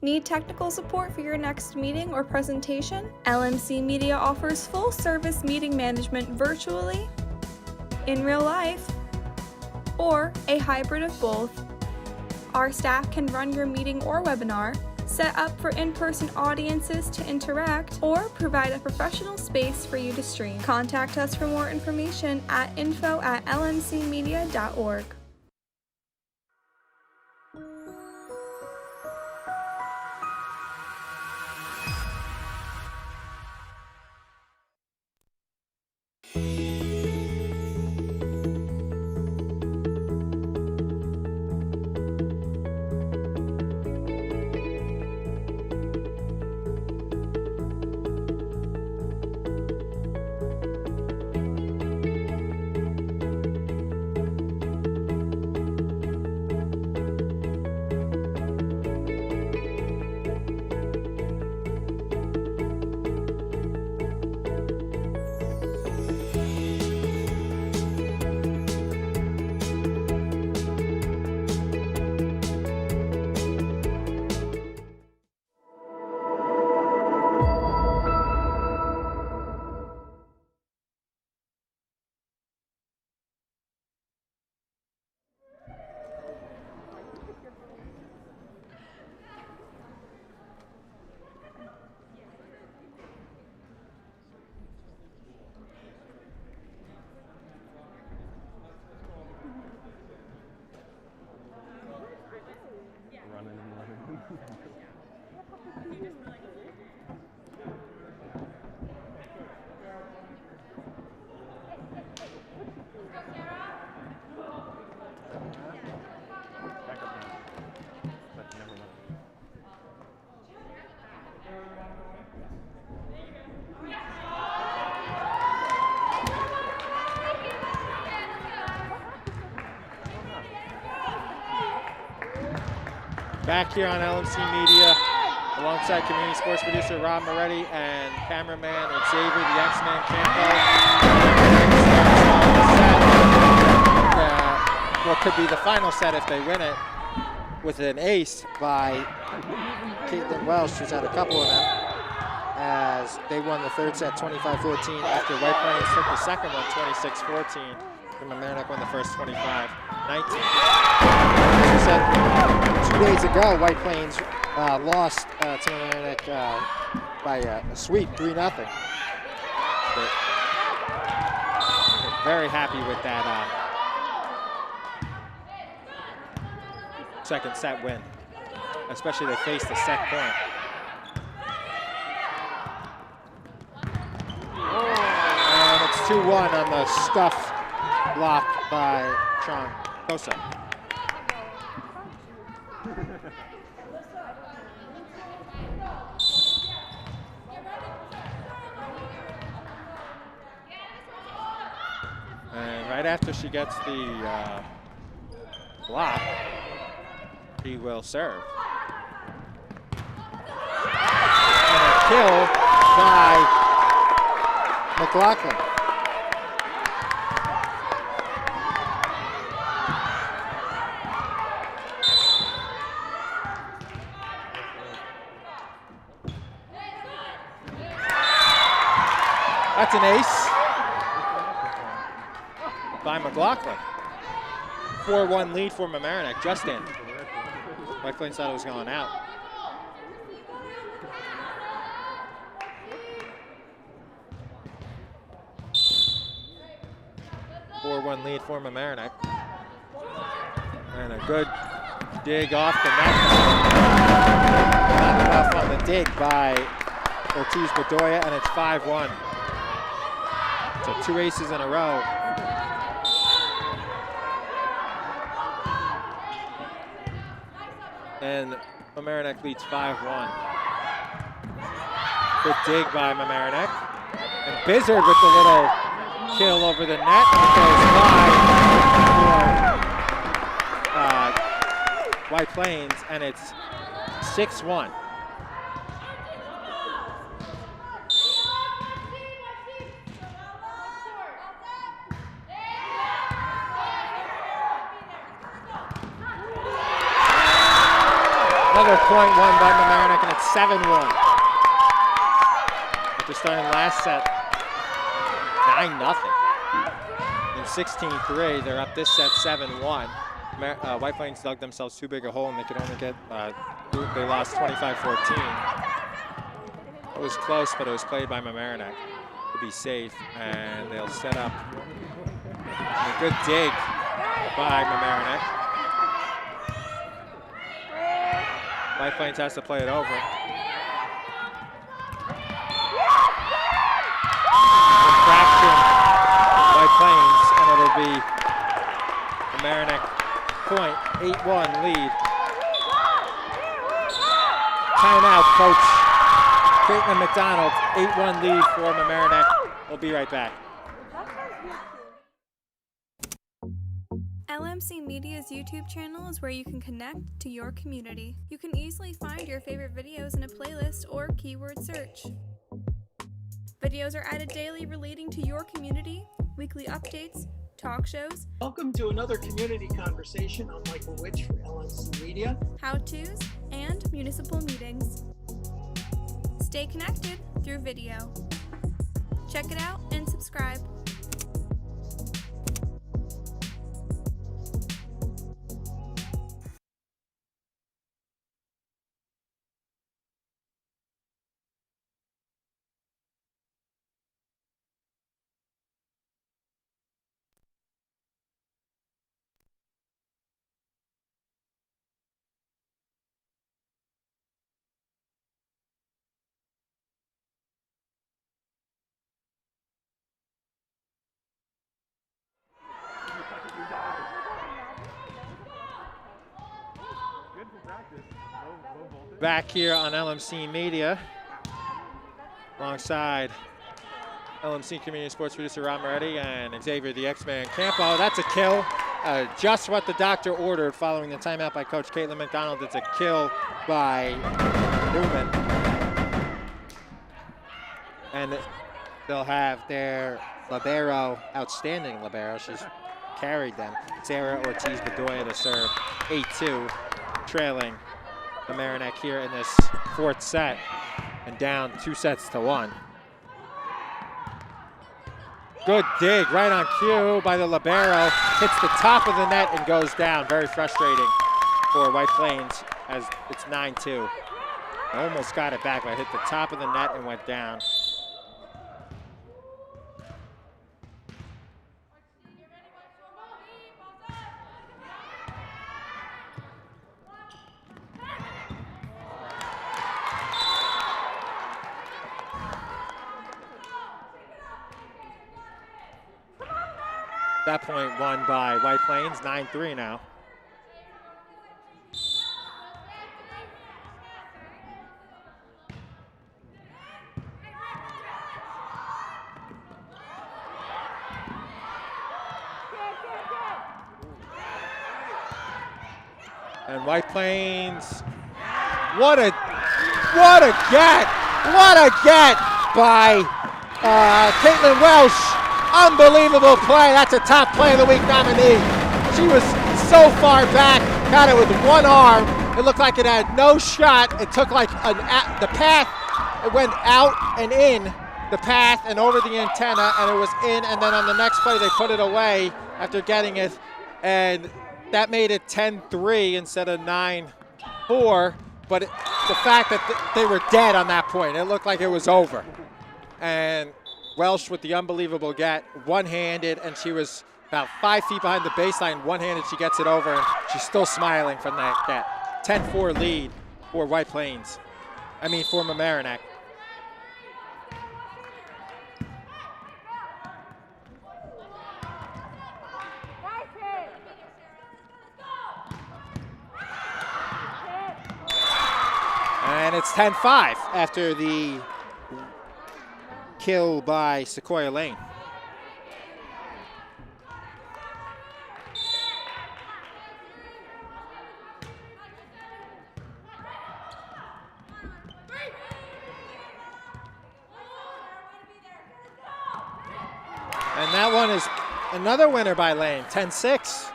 Need technical support for your next meeting or presentation? LMC Media offers full-service meeting management virtually, in real life, or a hybrid of both. Our staff can run your meeting or webinar, set up for in-person audiences to interact, or provide a professional space for you to stream. Contact us for more information at info@lmcmedia.org. Back here on LMC Media, alongside community sports producer Rob Moretti and cameraman Xavier, the X-Man Campo. What could be the final set if they win it, with an ace by Caitlin Welsh, who's had a couple of them, as they won the third set 25-14 after White Plains took the second one 26-14. And Mamaroneck won the first 25-19. As we said 2 days ago, White Plains lost to Mamaroneck by a sweep, 3-0. But very happy with that second set win, especially they faced the set point. And it's 2-1 on the stuff block by Sean Cosa. And right after she gets the block, he will serve. And a kill by McLaughlin. That's an ace by McLaughlin. 4-1 lead for Mamaroneck, just in. White Plains thought it was going out. Lead for Mamaroneck. And a good dig off the net. Not enough on the dig by Ortiz Bedoya, and it's 5-1. So 2 aces in a row. And Mamaroneck leads 5-1. Good dig by Mamaroneck. And Bizzard with the little kill over the net, and it goes wide for White Plains, and it's 6-1. Another point won by Mamaroneck, and it's 7-1. After starting last set 9-0. In 16-3, they're up this set 7-1. White Plains dug themselves too big a hole, and they could only get, they lost 25-14. It was close, but it was played by Mamaroneck to be safe, and they'll set up. And a good dig by Mamaroneck. White Plains has to play it over. Infraction, White Plains, and it'll be Mamaroneck point, 8-1 lead. Timeout, Coach Caitlin McDonald, 8-1 lead for Mamaroneck. We'll be right back. LMC Media's YouTube channel is where you can connect to your community. You can easily find your favorite videos in a playlist or keyword search. Videos are added daily relating to your community, weekly updates, talk shows. Welcome to another community conversation. I'm Michael Witch for LMC Media. How-tos, and municipal meetings. Stay connected through video. Check it out and subscribe. Back here on LMC Media, alongside LMC Community Sports Producer Rob Moretti and Xavier the X-Man Campo. That's a kill. Just what the doctor ordered following the timeout by Coach Caitlin McDonald. It's a kill by Newman. And they'll have their libero, outstanding libero. She's carried them. Sarah Ortiz-Bedoya to serve. 8-2, trailing Mamaroneck here in this fourth set and down 2-1. Good dig right on cue by the libero. Hits the top of the net and goes down. Very frustrating for White Plains as it's 9-2. Almost got it back, but hit the top of the net and went down. That point won by White Plains, 9-3 now. And White Plains, what a get by Caitlin Welsh. Unbelievable play. That's a top play of the week nominee. She was so far back, got it with one arm. It looked like it had no shot. It took like the path. It went out and in the path and over the antenna, and it was in. And then on the next play, they put it away after getting it, and that made it 10-3 instead of 9-4. But the fact that they were dead on that point, it looked like it was over. And Welsh with the unbelievable get, one-handed, and she was about 5 feet behind the baseline, one-handed, she gets it over, and she's still smiling from that get. 10-4 lead for White Plains. For Mamaroneck. And it's 10-5 after the kill by Sequoia Lane. And that one is another winner by Lane, 10-6.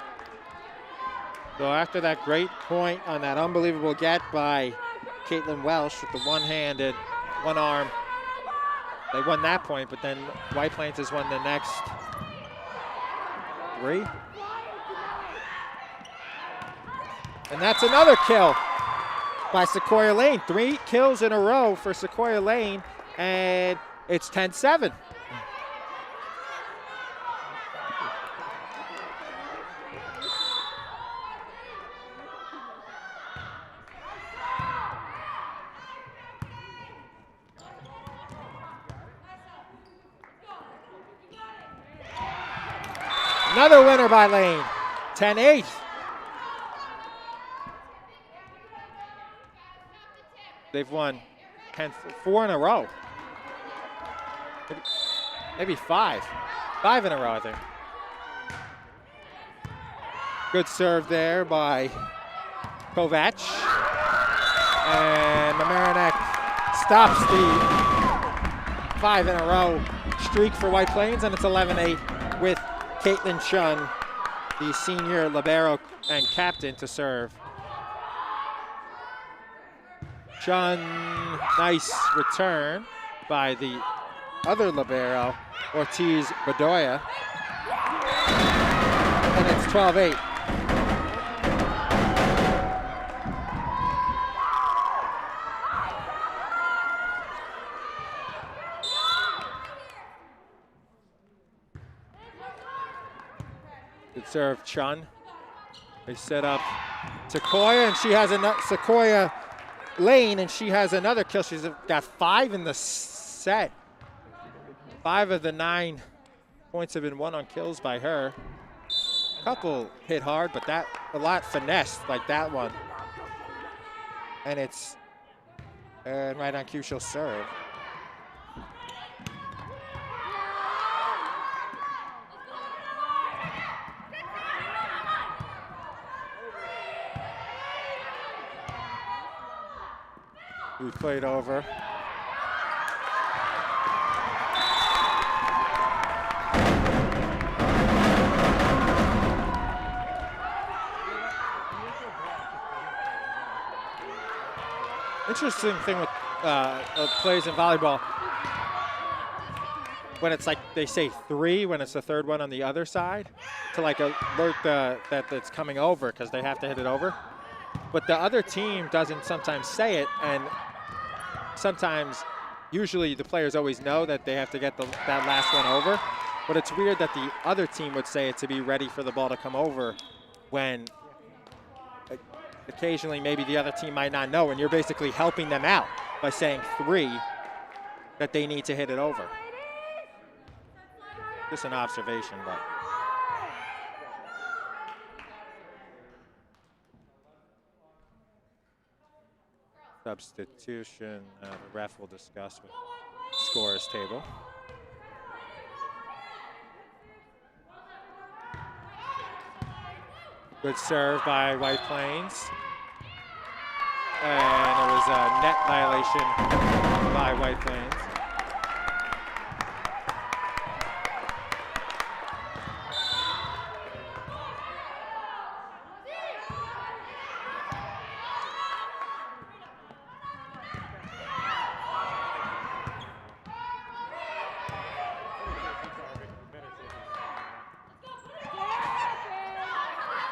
So after that great point on that unbelievable get by Caitlin Welsh with the one-handed, one-arm, they won that point, but then White Plains has won the next 3. And that's another kill by Sequoia Lane. 3 kills in a row for Sequoia Lane, and it's 10-7. Another winner by Lane, 10-8. They've won 4 in a row. Maybe 5. 5 in a row, I think. Good serve there by Kovac. And Mamaroneck stops the 5 in a row streak for White Plains, and it's 11-8 with Caitlin Chun, the senior libero and captain, to serve. Chun, nice return by the other libero, Ortiz-Bedoya. And it's 12-8. Good serve, Chun. They set up Sequoia, and she has Sequoia Lane, and she has another kill. She's got 5 in the set. 5 of the 9 points have been won on kills by her. A couple hit hard, but a lot finessed, like that one. And it's right on cue, she'll serve. who played over. Interesting thing with plays in volleyball, when it's like they say 3 when it's the third one on the other side, to like alert that it's coming over because they have to hit it over. But the other team doesn't sometimes say it, and sometimes, usually the players always know that they have to get that last one over. But it's weird that the other team would say it to be ready for the ball to come over when occasionally maybe the other team might not know, and you're basically helping them out by saying 3 that they need to hit it over. Just an observation, but. Substitution, the ref will discuss with scorer's table. Good serve by White Plains. And it was a net violation by White Plains.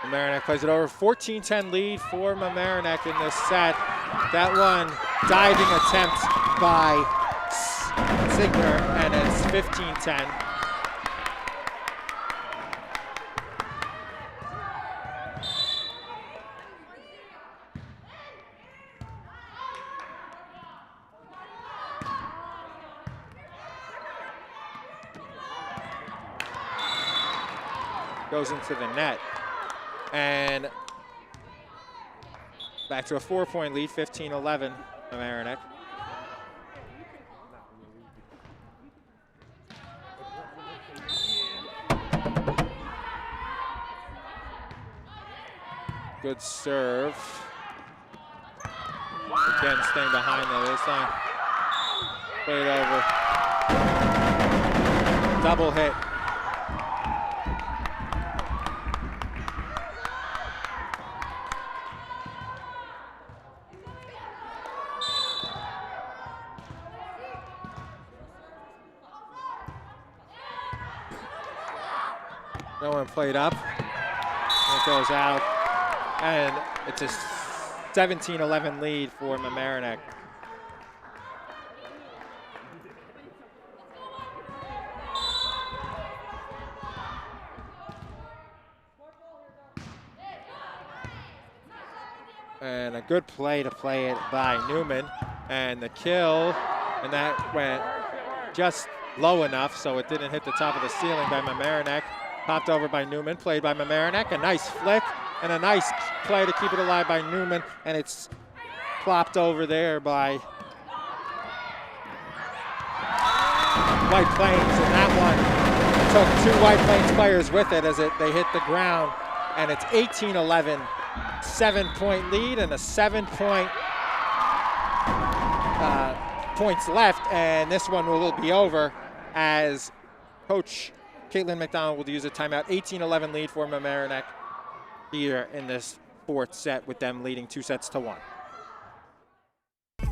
Mamaroneck plays it over. 14-10 lead for Mamaroneck in this set. That one diving attempt by Signer, and it's 15-10. Goes into the net. And back to a 4-point lead, 15-11, Mamaroneck. Good serve. Again, staying behind though this time. Played over. Double hit. No one played up. It goes out. And it's a 17-11 lead for Mamaroneck. And a good play to play it by Newman. And the kill, and that went just low enough so it didn't hit the top of the ceiling by Mamaroneck. Popped over by Newman, played by Mamaroneck. A nice flick and a nice play to keep it alive by Newman, and it's plopped over there by White Plains, and that one took 2 White Plains players with it as they hit the ground, and it's 18-11, 7-point lead and a 7-point points left, and this one will be over as Coach Caitlin McDonald will use a timeout. 18-11 lead for Mamaroneck here in this 4th set, with them leading 2-1.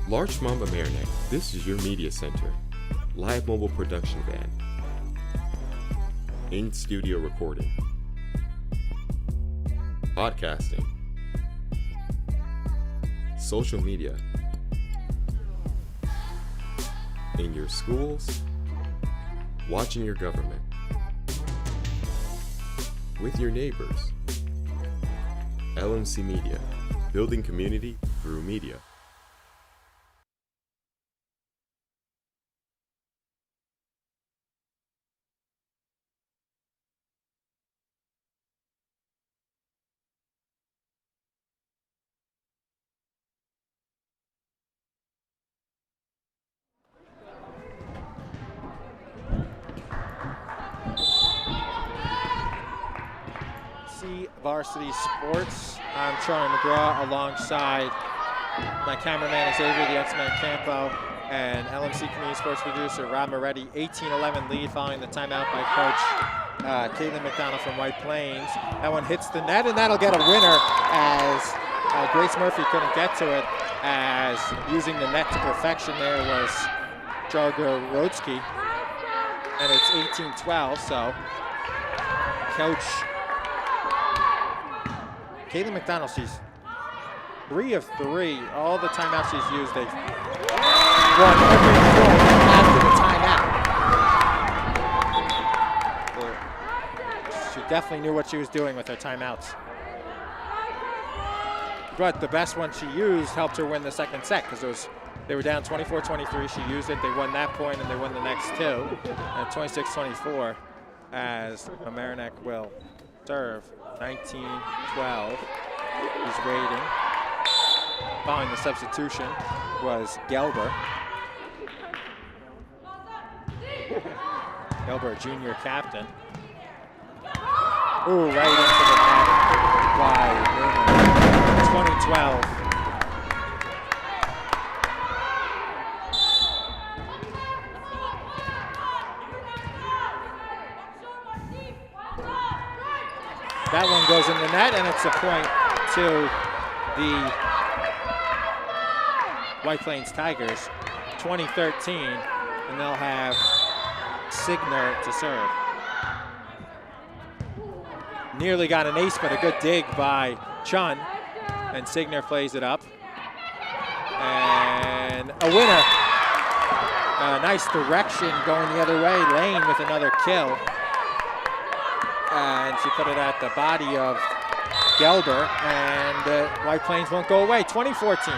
Larchmont Mamaroneck, this is your media center. Live mobile production van. In-studio recording. Podcasting. Social media. In your schools. Watching your government. With your neighbors. LMC Media, building community through media. LMC Varsity Sports. I'm Charlie McGraw alongside My cameraman Xavier, the X-Men Campo, and LMC Community Sports producer Rob Moretti. 18-11 lead following the timeout by Coach Caitlin McDonald from White Plains. That one hits the net, and that'll get a winner as Grace Murphy couldn't get to it, as using the net to perfection there was Jargo Rodsky. And it's 18-12, so Coach Caitlin McDonald, she's 3 of 3. All the timeouts she's used, they've won every point after the timeout. She definitely knew what she was doing with her timeouts. But the best one she used helped her win the second set, because they were down 24-23. She used it. They won that point, and they won the next 2 at 26-24 as Mamaroneck will serve. 19-12 is waiting. Following the substitution was Gelber. Gelber, junior captain. Ooh, right into the net by Newman. 20-12. That one goes in the net, and it's a point to the White Plains Tigers. 20-13, and they'll have Signer to serve. Nearly got an ace, but a good dig by Chun, and Signer plays it up. And a winner. Nice direction going the other way. Lane with another kill. And she put it at the body of Gelber, and White Plains won't go away. 20-14.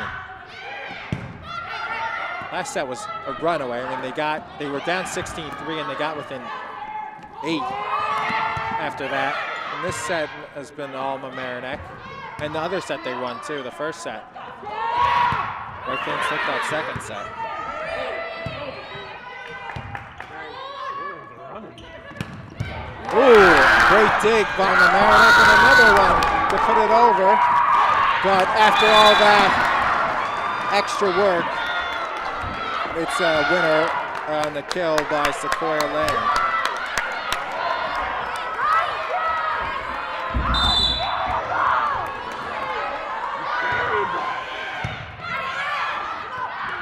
Last set was a runaway. I mean, they were down 16-3, and they got within 8 after that. And this set has been all Mamaroneck. And the other set they won too, the first set. White Plains took that second set. Ooh, great dig by Mamaroneck, and another one to put it over. But after all that extra work, it's a winner on the kill by Sequoia Lane.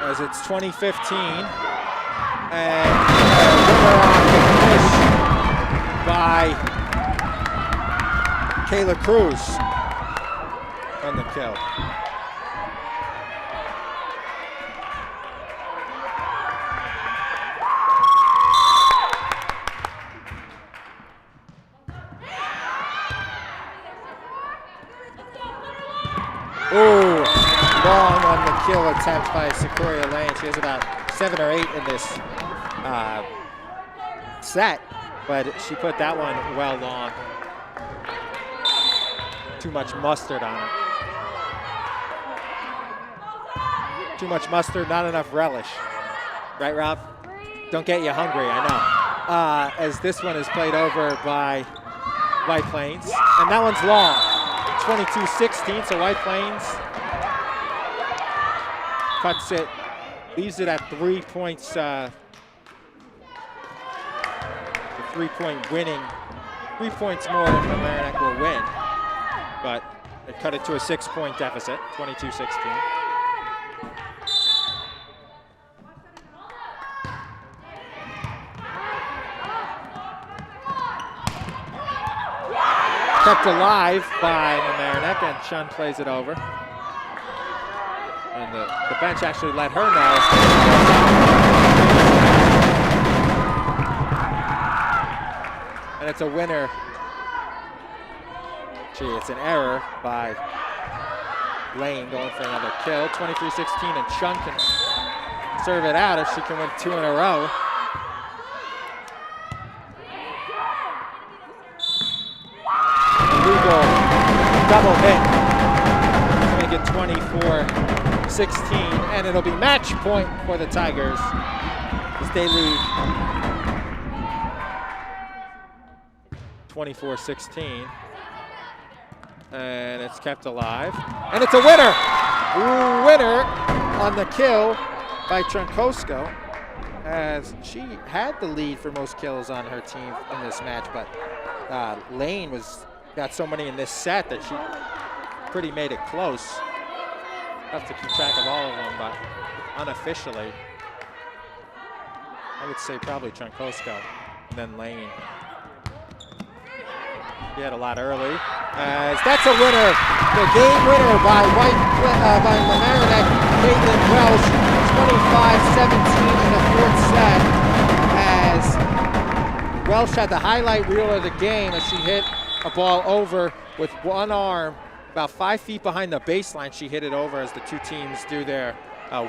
As it's 2015, and a winner on the push by Kayla Cruz on the kill. Ooh, long on the kill attempt by Sequoia Lane. She has about 7 or 8 in this set, but she put that one well long. Too much mustard on it. Too much mustard, not enough relish. Right, Rob? Don't get you hungry, I know. As this one is played over by White Plains, and that one's long. 22-16, so White Plains cuts it, leaves it at 3 points, the 3-point winning, 3 points more than Mamaroneck will win, but they cut it to a 6-point deficit, 22-16. Kept alive by Mamaroneck, and Chun plays it over. And the bench actually let her know. And it's a winner. Gee, it's an error by Lane going for another kill. 23-16, and Chun can serve it out if she can win 2 in a row. Double hit to make it 24-16, and it'll be match point for the Tigers as they lead 24-16 and it's kept alive. And it's a winner! Winner on the kill by Trankosko, as she had the lead for most kills on her team in this match, but Lane got so many in this set that she pretty made it close. Tough to keep track of all of them, but unofficially, I would say probably Trankosko, and then Lane. He had a lot early. As that's a winner, the game winner by Mamaroneck, Caitlin Welsh, 25-17 in the fourth set. As Welsh had the highlight reel of the game as she hit a ball over with one arm, about 5 feet behind the baseline. She hit it over as the two teams do their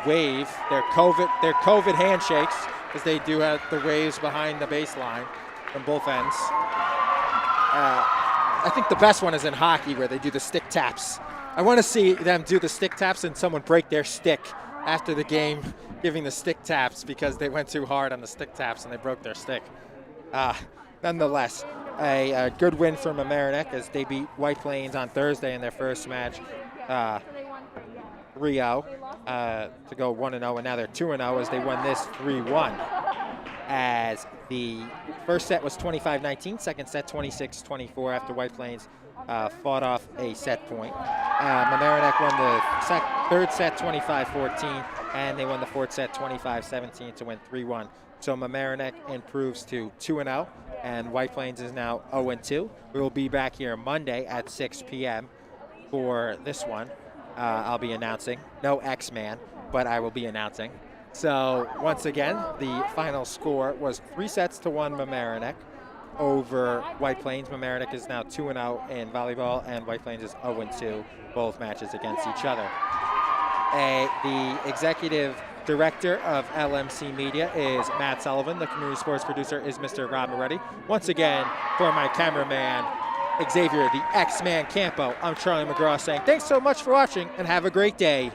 wave, their COVID handshakes, as they do have the waves behind the baseline from both ends. I think the best one is in hockey where they do the stick taps. I want to see them do the stick taps and someone break their stick after the game, giving the stick taps because they went too hard on the stick taps and they broke their stick. Nonetheless, a good win for Mamaroneck as they beat White Plains on Thursday in their first match, 3-0 to go 1-0, and now they're 2-0 as they won this 3-1. As the first set was 25-19, second set 26-24 after White Plains fought off a set point. Mamaroneck won the third set 25-14, and they won the fourth set 25-17 to win 3-1. So Mamaroneck improves to 2-0, and White Plains is now 0-2. We will be back here Monday at 6 p.m. for this one. I'll be announcing. No X-Man, but I will be announcing. So once again, the final score was 3-1 Mamaroneck over White Plains. Mamaroneck is now 2-0 in volleyball, and White Plains is 0-2, both matches against each other. The executive director of LMC Media is Matt Sullivan. The community sports producer is Mr. Rob Moretti. Once again, for my cameraman, Xavier, the X-Man Campo, I'm Charlie McGraw saying thanks so much for watching and have a great day.